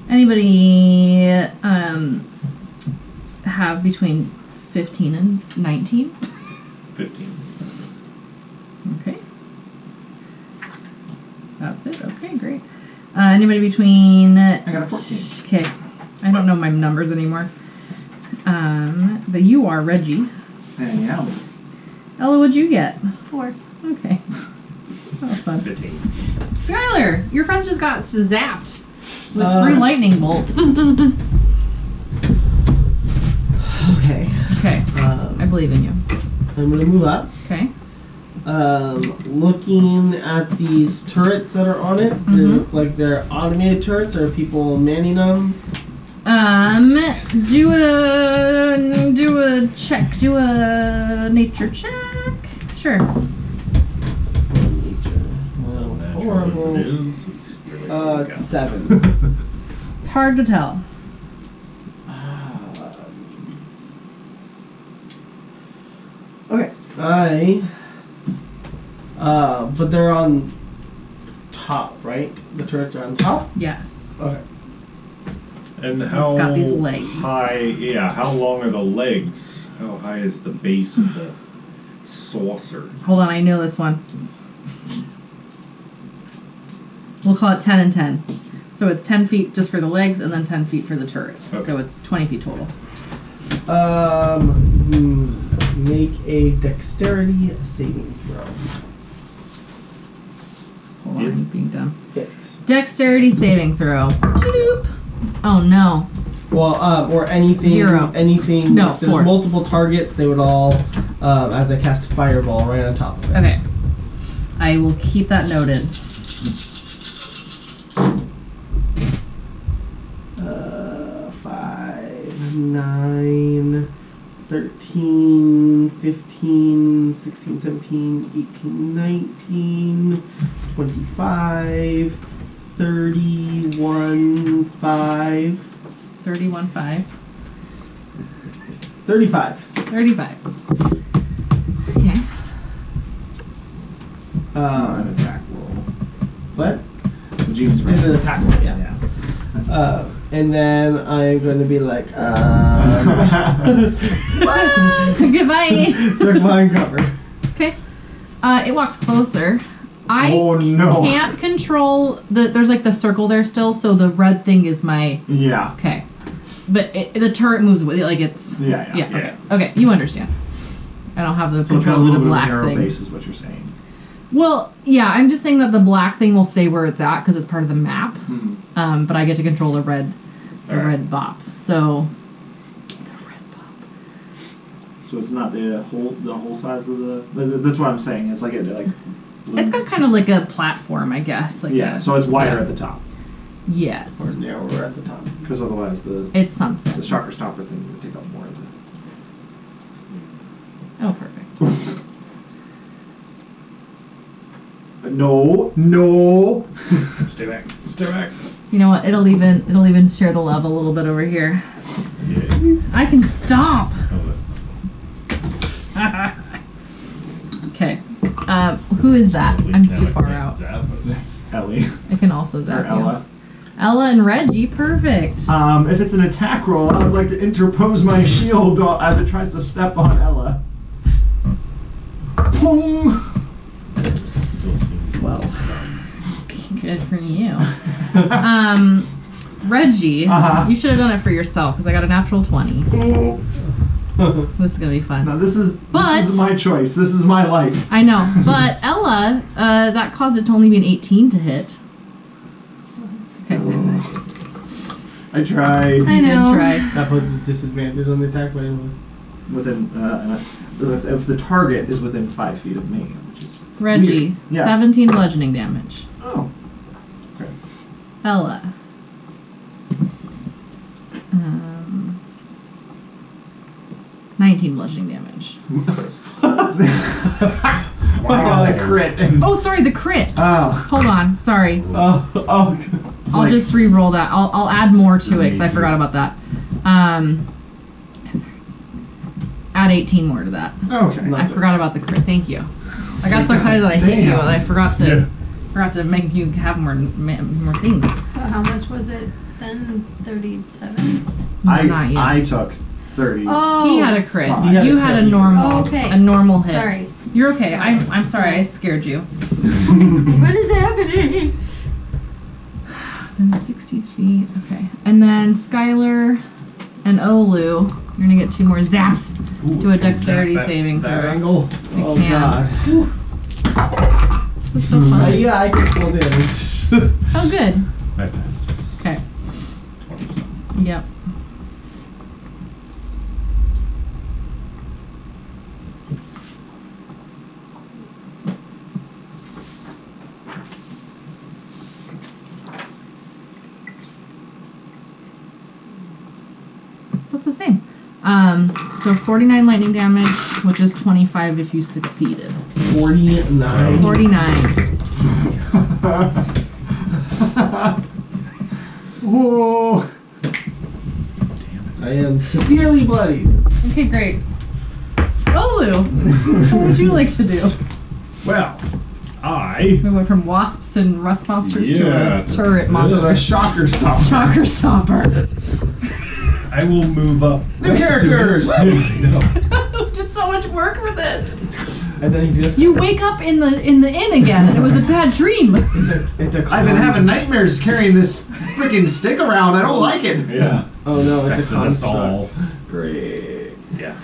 Anybody have between 15 and 19? 15. Okay. That's it. Okay, great. Anybody between... I got a 14. Okay. I don't know my numbers anymore. You are Reggie. I am. Ella, what'd you get? 4. Okay. That was fun. 15. Skyler, your friends just got zapped with 3 lightning bolts. Bzz, bzz, bzz. Okay. Okay, I believe in you. I'm gonna move up. Okay. Looking at these turrets that are on it, they look like they're automated turrets, or are people manning them? Do a check. Do a nature check. Sure. Nature. So Well, it's natural horrible. as it is, it's really good to go. 7. It's hard to tell. Okay. But they're on top, right? The turrets are on top? Yes. Okay. And how got these legs. high? Yeah, how long are the legs? How high is the base of the saucer? Hold on, I know this one. We'll call it 10 and 10. So it's 10 feet just for the legs, and then 10 feet for the turrets. Okay. So it's 20 feet total. Make a dexterity saving throw. Hold on, I'm being dumb. Hit. Dexterity saving throw. Choop. Oh no. Well, or anything. 0. Anything. No, if there's 4. multiple targets, they would all, as I cast fireball right on top of it. Okay. I will keep that noted. 5, 9, 13, 15, 16, 17, 18, 19, 25, 31, 5. 31, 5. 35. 35. Okay. An attack roll. What? James It's an attack roll, yeah. Yeah. That's And then I'm going to be like, Goodbye. Dark Mind cover. Okay. It walks closer. I Oh, no. can't control there's like the circle there still, so the red thing is my Yeah. okay. But the turret moves with it, like it's Yeah. okay. Okay, you understand. I don't have the So it's got a control of little the bit of a black narrow thing. base, is what you're saying. Well, yeah, I'm just saying that the black thing will stay where it's at because it's part of the map. Hmm. But I get to control the red Alright. red bop. So the red bop. So it's not the whole size of the. That's what I'm saying. It's like It's got kind of like a platform, I guess. Like yeah. So it's wider at the top, yes, Or narrower at the top. because otherwise the it's something. shocker stopper thing would take up more of the. Oh, perfect. No. Stay back. Stay back. You know what? It'll even share the love a little bit over here. Yeah. I can stomp. Oh, that's Okay. Who is that? at least I'm now too I far can't out. zap us. That's Ellie I can also or zap you. Ella. Ella and Reggie, perfect. If it's an attack roll, I would like to interpose my shield as it tries to step on Ella. Boom. Still seems Well. stunned. Good for you. Reggie, Uh-huh. you should have done it for yourself because I got a natural 20. This is gonna be fun. Now this is But- my choice. This is my life. I know, but Ella, that caused it to only be an 18 to hit. Okay. I tried. I know. Good try. That poses disadvantage on the attack, but anyway. Within if the target is within 5 feet of me, which is Reggie, weird. Yes. 17 bludgeoning damage. Oh. Okay. Ella. 19 bludgeoning damage. Wow. The crit. And, Oh, sorry, the crit. oh. Hold on, sorry. Oh. It's I'll like- just re-roll that. I'll add more to it because I Me too. forgot about that. Add 18 more to that. Okay. I forgot about the crit. Thank you. I got so excited that I hit you, and I forgot to make you have more things. So how much was it then? 37? No, not yet. I took 30. Oh. He had a crit. Fuck. He had You a had a crit. normal, Oh, okay. a normal hit. Sorry. You're okay. I'm sorry. I scared you. What is happening? Then 60 feet. Okay. And then Skyler and Olu, you're gonna get 2 more zaps. Do a dexterity saving that throw. angle. You Oh can. god. This is so fun. Yeah, I can pull damage. Oh, good. I passed. Okay. 20-something. Yep. That's the same. So 49 lightning damage, which is 25 if you succeeded. 49. 49. Whoa! I am severely bloodied. Okay, great. Olu, what would you like to do? Well, I We went from wasps and rust monsters Yeah. to a turret This is monster. a shocker stop. Shocker stomper. I will move up. New next to characters! it. I know. We did so much work for this. And then he's just. You wake up in the inn again, and it was a bad dream. It's a I've been having nightmares carrying this freaking stick around. I don't like it. Yeah. Oh no, it's a Affected us all. construct. Great. Yeah.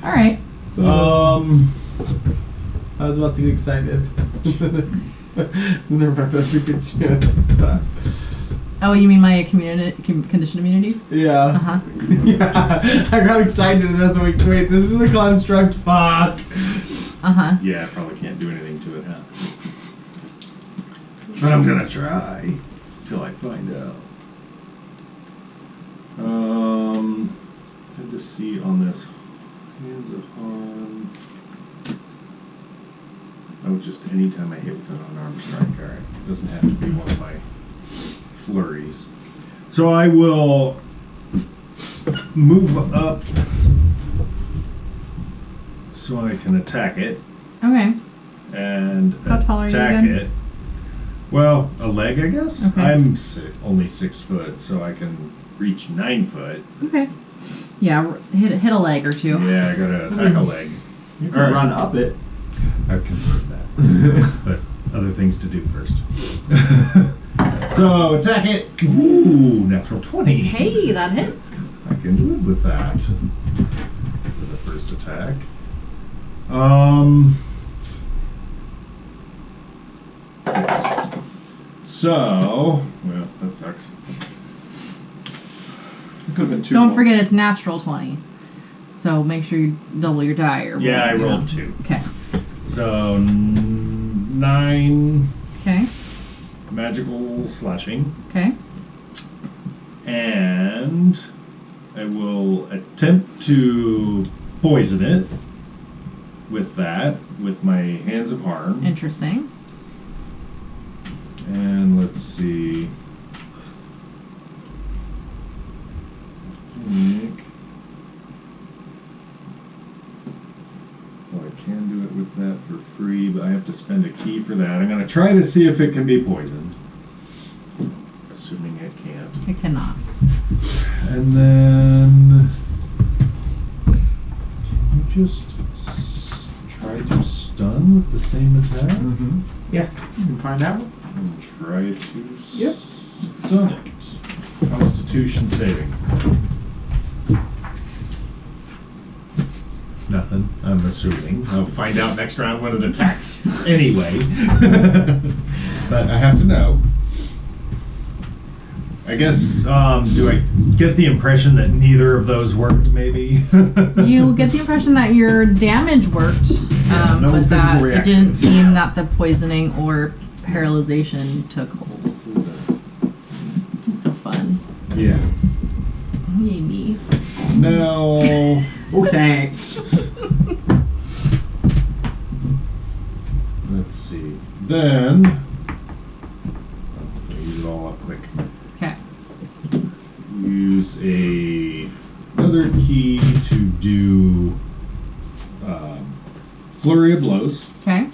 All right. I was about to get excited. Never had a freaking chance. Oh, you mean my condition immunities? Yeah. Uh huh. Yeah. I got excited and I was like, wait, this is a construct. Fuck. Uh huh. Yeah, I probably can't do anything to it, huh? But I'm gonna try. Till I find out. Had to see on this hands of harm. Oh, just anytime I hit with an unarmed strike. Alright. It doesn't have to be one of my flurries. So I will move up so I can attack it Okay. and How tall are you attack again? it. Well, a leg, I guess. Okay. I'm only 6 foot, so I can reach 9 foot. Okay. Yeah, hit a leg or two. Yeah, I gotta attack a leg. You can Alright. run up it. I've considered that, but other things to do first. So attack it. Ooh, natural 20. Hey, that hits. I can live with that for the first attack. So, well, that sucks. It could have been 2. Don't rolls. forget it's natural 20. So make sure you double your die or Yeah, I whatever, you rolled know. 2. Okay. So 9 Okay. magical slashing, Okay. and I will attempt to poison it with that, with my hands of harm. Interesting. And let's see. Well, I can do it with that for free, but I have to spend a key for that. I'm going to try to see if it can be poisoned. Assuming it can't. It cannot. And then. Can you just try to stun with the same attack? Mm-hmm. Yeah, you can find out. And try to Yep. stun it. Constitution saving. Nothing, I'm assuming. I'll find out next round when it attacks anyway. But I have to know. I guess, do I get the impression that neither of those worked, maybe? You get the impression that your damage worked, no but that physical it didn't seem that the poisoning or paralyzation took hold. It's so fun. Yeah. Yay me. No. Oh, thanks. Let's see. Then. I'll use it all up quick. Okay. Use another key to do flurry of blows, Okay.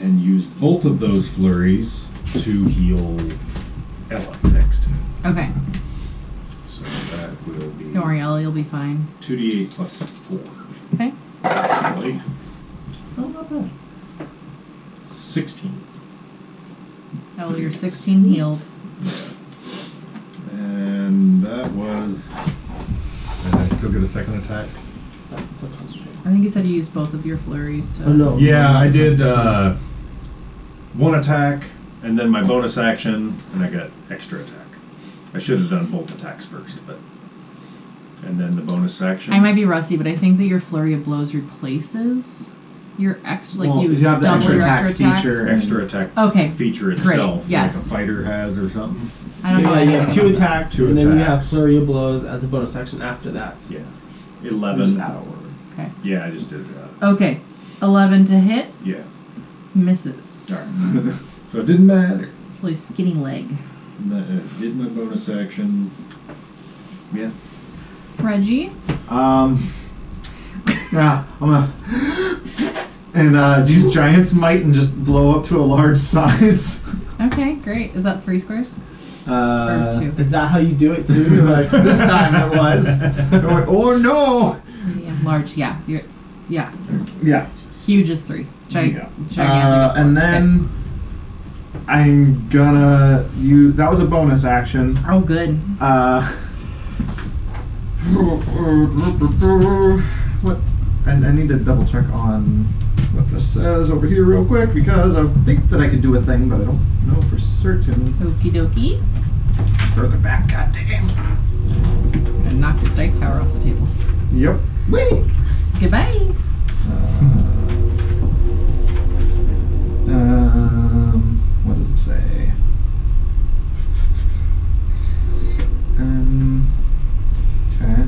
and use both of those flurries to heal Ella next. Okay. So that will be Don't worry, Ellie, you'll be fine. 2d8 plus 4. Okay. Actually. Oh, not bad. 16. Ellie So you're 16 healed. And that was. And I still get a second attack? That's a concentrate. I think you said you used both of your flurries to. Oh no. Yeah, I did one attack, and then my bonus action, and I got extra attack. I should have done both attacks first, but. And then the bonus action. I might be rusty, but I think that your flurry of blows replaces your extra, like Well, you have the double extra your attack extra attack. feature. Extra attack Okay, feature great, itself, yes. like a fighter has or something. I don't know. Yeah, you have anything 2 about attacks, Two and then you have attacks. flurry of blows as a bonus action after that. Yeah. Just 11. out of order. that. Okay. Yeah, I just did that. Okay. 11 to hit. Yeah. Misses. Alright. So it didn't matter. Really skinny leg. Did my bonus action. Yeah. Reggie. Yeah, I'm gonna use Giant's Might and just blow up to a large size. Okay, great. Is that 3 squares? Or 2? Is that how you do it too? Like This time it was. I went, oh no! Medium, large. Yeah. Yeah. Yeah. Huge is 3. Yeah. Gigantic is 4. And then I'm gonna use. That was a bonus action. Okay. Oh, good. What? I need to double check on what this says over here real quick because I think that I could do a thing, but I don't know for certain. Okie dokie. Further back, god damn. And knock your dice tower off the table. Yep. Wait. Goodbye. What does it say? Okay.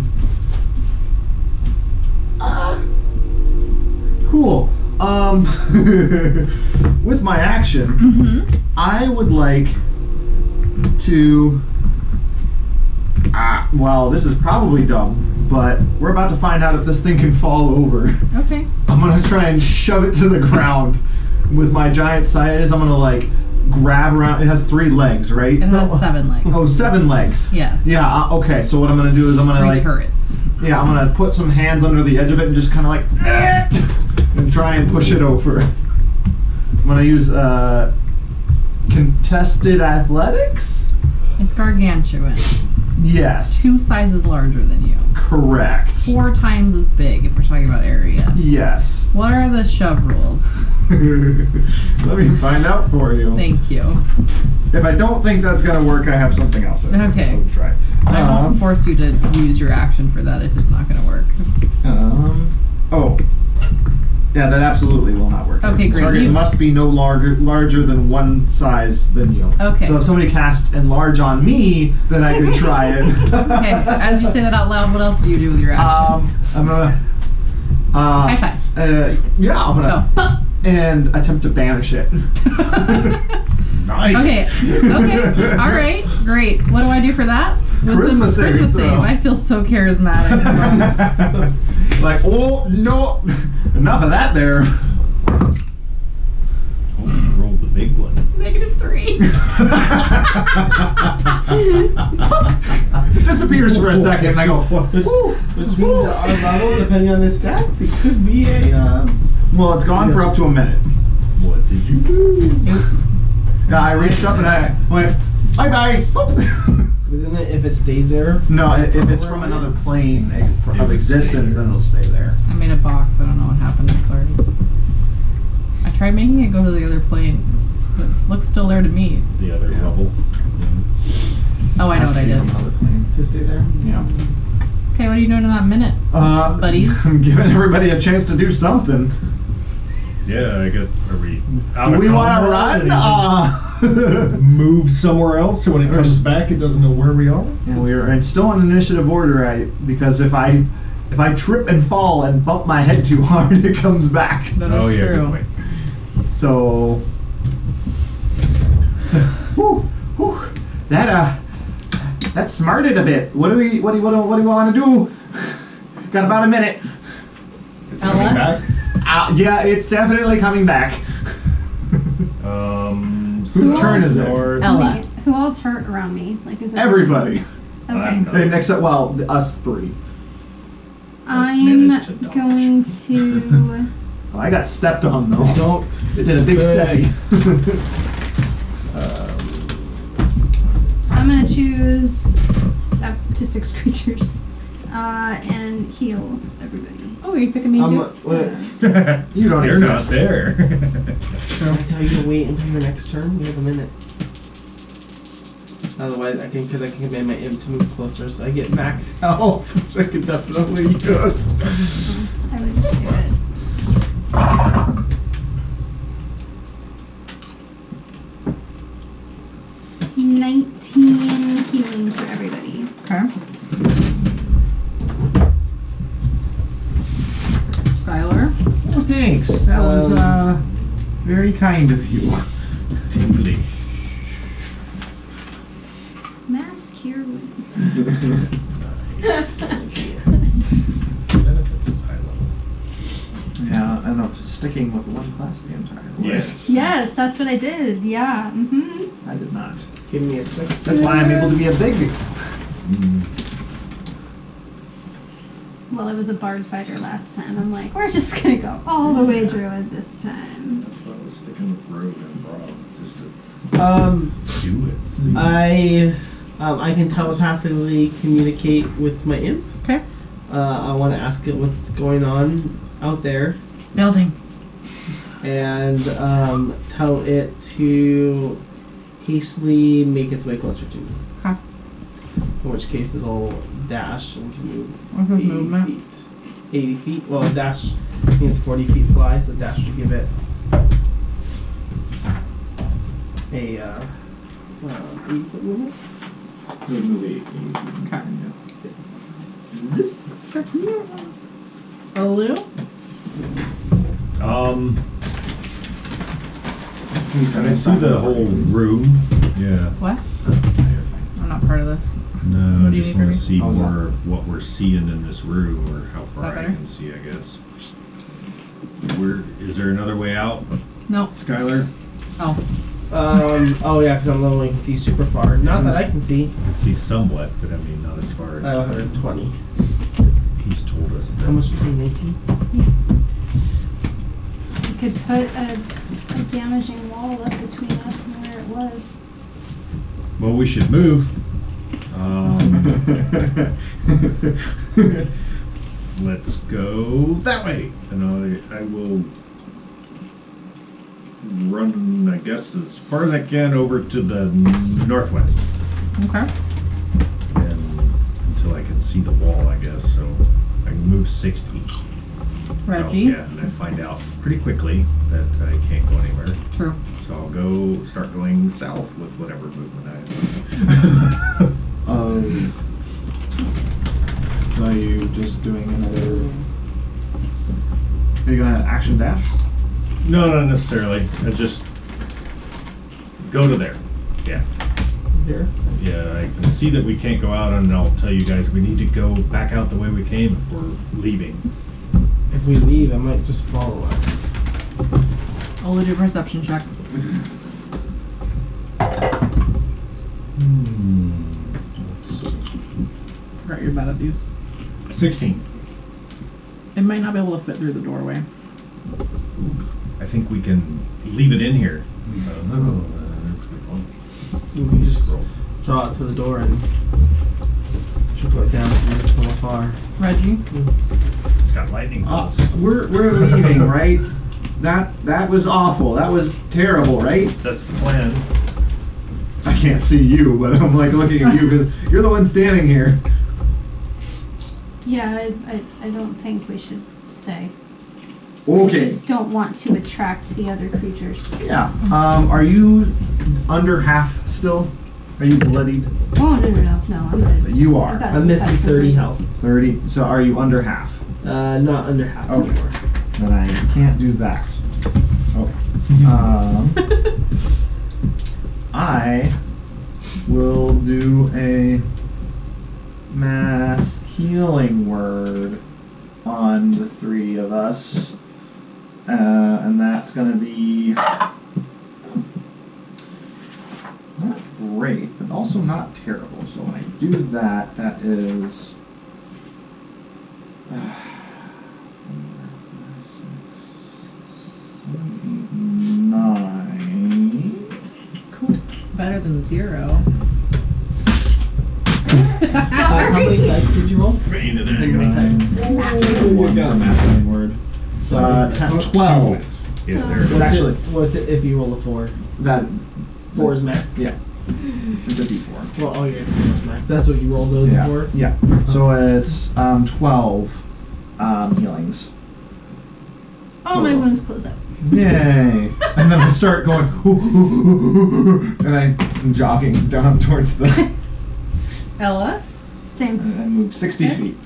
Cool. With my action, I would like to. Well, this is probably dumb, but we're about to find out if this thing can fall over. Okay. I'm gonna try and shove it to the ground with my giant size. I'm gonna like grab around. It has 3 legs, right? It has 7 legs. Oh, 7 legs. Yes. Yeah. Okay. So what I'm gonna do is I'm gonna 3 like. turrets. Yeah, I'm gonna put some hands under the edge of it and just kind of like and try and push it over. I'm gonna use contested athletics. It's gargantuan. Yes. 2 sizes larger than you. Correct. 4 times as big if we're talking about area. Yes. What are the shove rules? Let me find out for you. Thank you. If I don't think that's gonna work, I have something else. Okay. I'll try. I won't force you to use your action for that if it's not going to work. Oh. Yeah, that absolutely will not work. Okay, great. Target You- must be no larger than 1 size than you. Okay. So if somebody casts enlarge on me, then I could try it. Okay, as you say that out loud, what else do you do with your action? I'm gonna. High five. Yeah, I'm gonna Oh. and attempt to banish it. Nice. Okay, all right, great. What do I do for that? Charisma saving Charisma throw. save. I feel so charismatic. Like, oh no, enough of that there. Oh, you rolled the big one. -3. It disappears for a second, and I go. Which means that our level, depending on his stats, it could be a. Well, it's gone for up to a minute. What did you do? Oops. Yeah, I reached up and I went, bye bye. Isn't it if it stays there? No, if it's from another plane of existence, then it'll stay there. I made a box. I don't know what happened. I'm sorry. I tried making it go to the other plane, but it looks still there to me. The other level. Oh, I know what I did. From another plane. To stay there? Yeah. Okay, what are you doing in that minute? Buddies? I'm giving everybody a chance to do something. Yeah, I guess. Are we out Do of we want to combat? run? Move somewhere else so when it comes back it doesn't know where we are? And we're still in initiative order, because if I trip and fall and bump my head too hard, it comes back. That is Good true. point. So, whew, that smarted a bit. What do we want to do? Got about a minute. It's coming Ella? back. Yeah, it's definitely coming back. Whose turn is it? Ella. Wait, who else hurt around me? Like, is it Everybody. Okay. And except, well, us 3. I'm managed to dodge. going to. I got stepped on though. Don't. It did a big steppy. I'm gonna choose up to 6 creatures and heal everybody. Oh, you're picking me too? Wait, You don't You're not exist. there. can I tell you to wait until your next turn? You have a minute. Otherwise, because I can command my imp to move closer, so I get max health, which I can definitely use. I would just do it. $19 healing for everybody. Okay. Skyler. Oh, thanks. That was very kind of you. Tingly. Mass cure wounds. Benefits of high level. Yeah, and I'm sticking with one class the entire way. Yes. Yes, that's what I did. Yeah. I did not. Give me a second. That's why I'm able to be a big. Well, I was a bard fighter last time. I'm like, we're just gonna go all the way druid this time. That's why I was sticking with Rogue and Broad, just to Do it. See. I can telepathically communicate with my imp. Okay. I want to ask it what's going on out there, Building. and tell it to hastily make its way closer to me. Okay. In which case it'll dash and can move What's with 80 movement? feet. 80 feet. Well, dash means 40 feet fly, so dash would give it a 80 foot movement. It would move 8. Olu? Can I see the whole room? Yeah. What? I'm not part of this. No, What I do you just need want from to me? see How's more of what we're seeing in this room, or how far that I better? can see, I guess. Is there another way out, No. Skylar? Oh. Oh yeah, because I'm the only one who can see super far. Not that I can see. I can see somewhat, but I mean not as far I have as 120. he's told us. That. How much was it? 19? We could put a damaging wall up between us and where it was. Well, we should move. Let's go that way, and I will run, I guess, as far as I can over to the northwest, Okay. and until I can see the wall, I guess. So I can move 60. Reggie? Oh, yeah, and I find out pretty quickly that I can't go anywhere. True. So I'll start going south with whatever movement I have. Are you just doing another? Are you gonna action dash? No, not necessarily. I just go to there. Yeah. Here? Yeah, I can see that we can't go out, and I'll tell you guys we need to go back out the way we came if we're leaving. If we leave, it might just follow us. Olu, do a perception check. Let's see. Forgot you're bad at these. 16. It might not be able to fit through the doorway. I think we can leave it in here. Oh, that's a good point. You can just Scroll. draw it to the door and trickle it down from afar. Reggie? It's got lightning bolts. We're leaving, right? That was awful. That was terrible, right? That's the plan. I can't see you, but I'm like looking at you because you're the one standing here. Yeah, I don't think we should stay. I Okay. just don't want to attract the other creatures. Yeah. Are you under half still? Are you bloodied? Oh, no, I'm good. You I've are. got I'm some missing cuts and 30 bruises. health. 30. So are you under half? Not under half Okay. anymore. Then I can't do that. Okay. I will do a mass healing word on the 3 of us. And that's going to be not great, but also not terrible. So when I do that, that is... 9. Cool. Better than 0. How many dice did you roll? Bane of the And what agony. type? One masculine word. Sorry. 12. Yeah, there it It's is. actually What's it if you roll a 4? that. 4 is max. Yeah. It's a d4. Well, oh, yeah, 4 is max. That's what you rolled those Yeah. for? Yeah. So it's 12 healings. Oh, my wounds close up. Yay! And then I start going, and I'm jogging down towards the. Ella, Same. And I move 60 Okay. feet.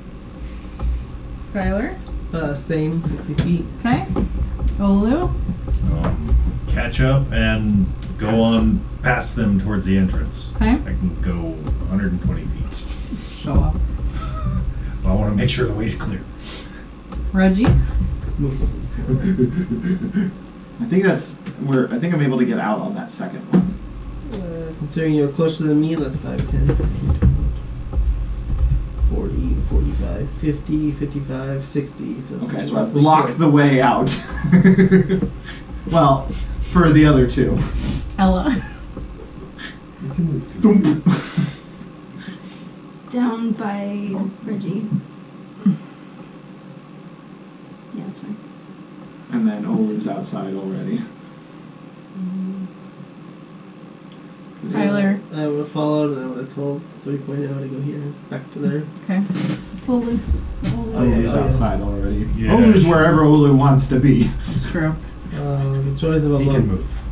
Skyler, Same, 60 feet. okay. Olu, Catch up and go on past them towards the entrance. okay. I can go 120 feet. Show up. I want to make sure the way's clear. Reggie, I think that's where I think I'm able to get out on that second one. Considering you're closer than me, that's 5, 10, 15, 40, 45, 50, 55, 60. So Okay, so I've roughly blocked here. the way out. Well, for the other two. Ella, You can move Thump. Down by Reggie. Yeah, that's fine. And then Olu's outside already. Skyler, I would have followed and I would have told 3.0 to go here, back to there. okay. Fully. Olu's yeah. outside already. Yeah. Olu's wherever Olu wants to be. That's true. The choice of a He can monk. move.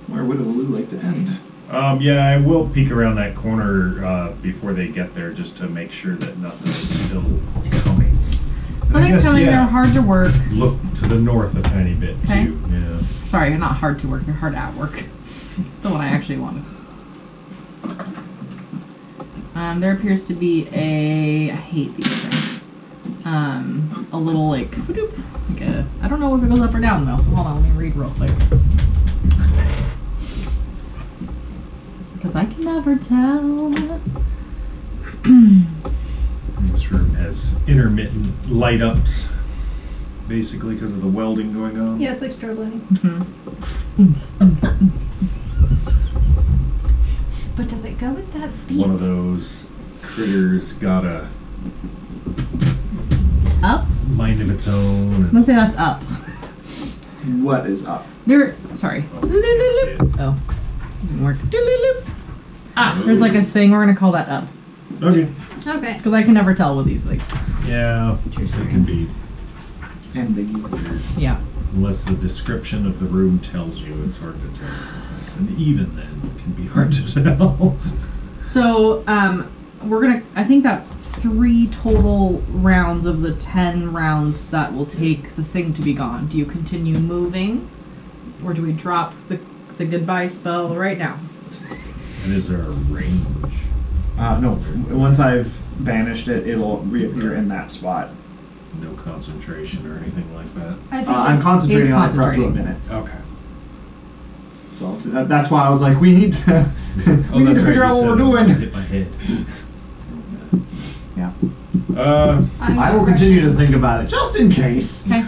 Where would Olu like to end? Yeah, I will peek around that corner before they get there just to make sure that nothing is still coming. And I Nothing's guess, coming, yeah, they're hard to work. Look to the north a tiny bit Okay. too. Yeah. Sorry, not hard to work, they're hard at work. That's the one I actually wanted. There appears to be I hate these things. A little like I don't know if it goes up or down though, so hold on, let me read real quick. Because I can never tell. This room has intermittent light ups, basically because of the welding going on. Yeah, it's like strobe lighting. But does it go with that feet? One of those critters got a Up? mind of its own. And Let's say that's up. What is up? Sorry. Oh, I see it. Oh. Didn't work. Ah, there's like a thing, we're gonna call that up. Okay. Okay. Because I can never tell with these things. Yeah, it can be. Ambiguous. Yeah. Unless the description of the room tells you, it's hard to tell sometimes. And even then, it can be hard to tell. So, I think that's 3 total rounds of the 10 rounds that will take the thing to be gone. Do you continue moving? Or do we drop the goodbye spell right now? And is there a range? No. Once I've banished it, it'll reappear in that spot. No concentration or anything like that? I think I'm concentrating on it for up to a concentrating. minute. Okay. So that's why I was like, we need to we need to figure out what we're doing. Hit my head. Yeah. I'm I not will continue to rushing- think about it, just in case. Okay.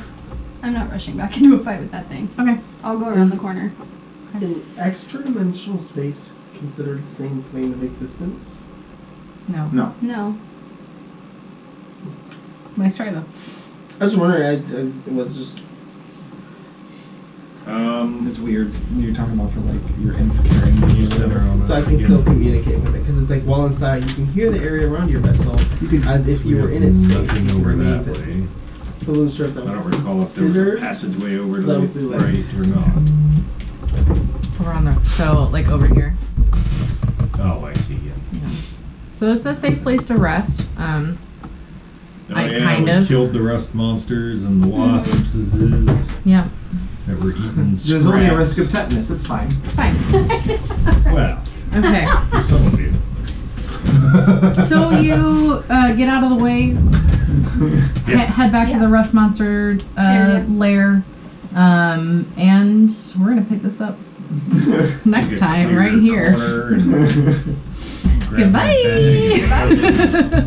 I'm not rushing back into a fight with that thing. Okay. I'll go around the corner. In extra-dimensional space considered the same plane of existence? No. No. No. Nice try though. I was wondering, it was just... It's weird. You're talking about for like your carrying You center on So I us can again. still communicate with it, because it's like while inside, you can hear the area around your vessel as if you were in its space. Nothing It over remains that it. way. So I wasn't sure if that I was don't recall if there was a considered. passageway over to It's obviously the like- right or not. Over on there. So, like over here. Oh, I see. Yeah. So it's a safe place to rest. Oh, I yeah, kind we of. killed the rust monsters and the wasps. Yeah. That were eating There's only a risk of scraps. tetanus. It's fine. It's fine. Well, Okay. for some of you. So you get out of the way, head back to the rust monster Area. lair, and we're gonna pick this up next Get time clear right here. corner and grab my bag. Goodbye.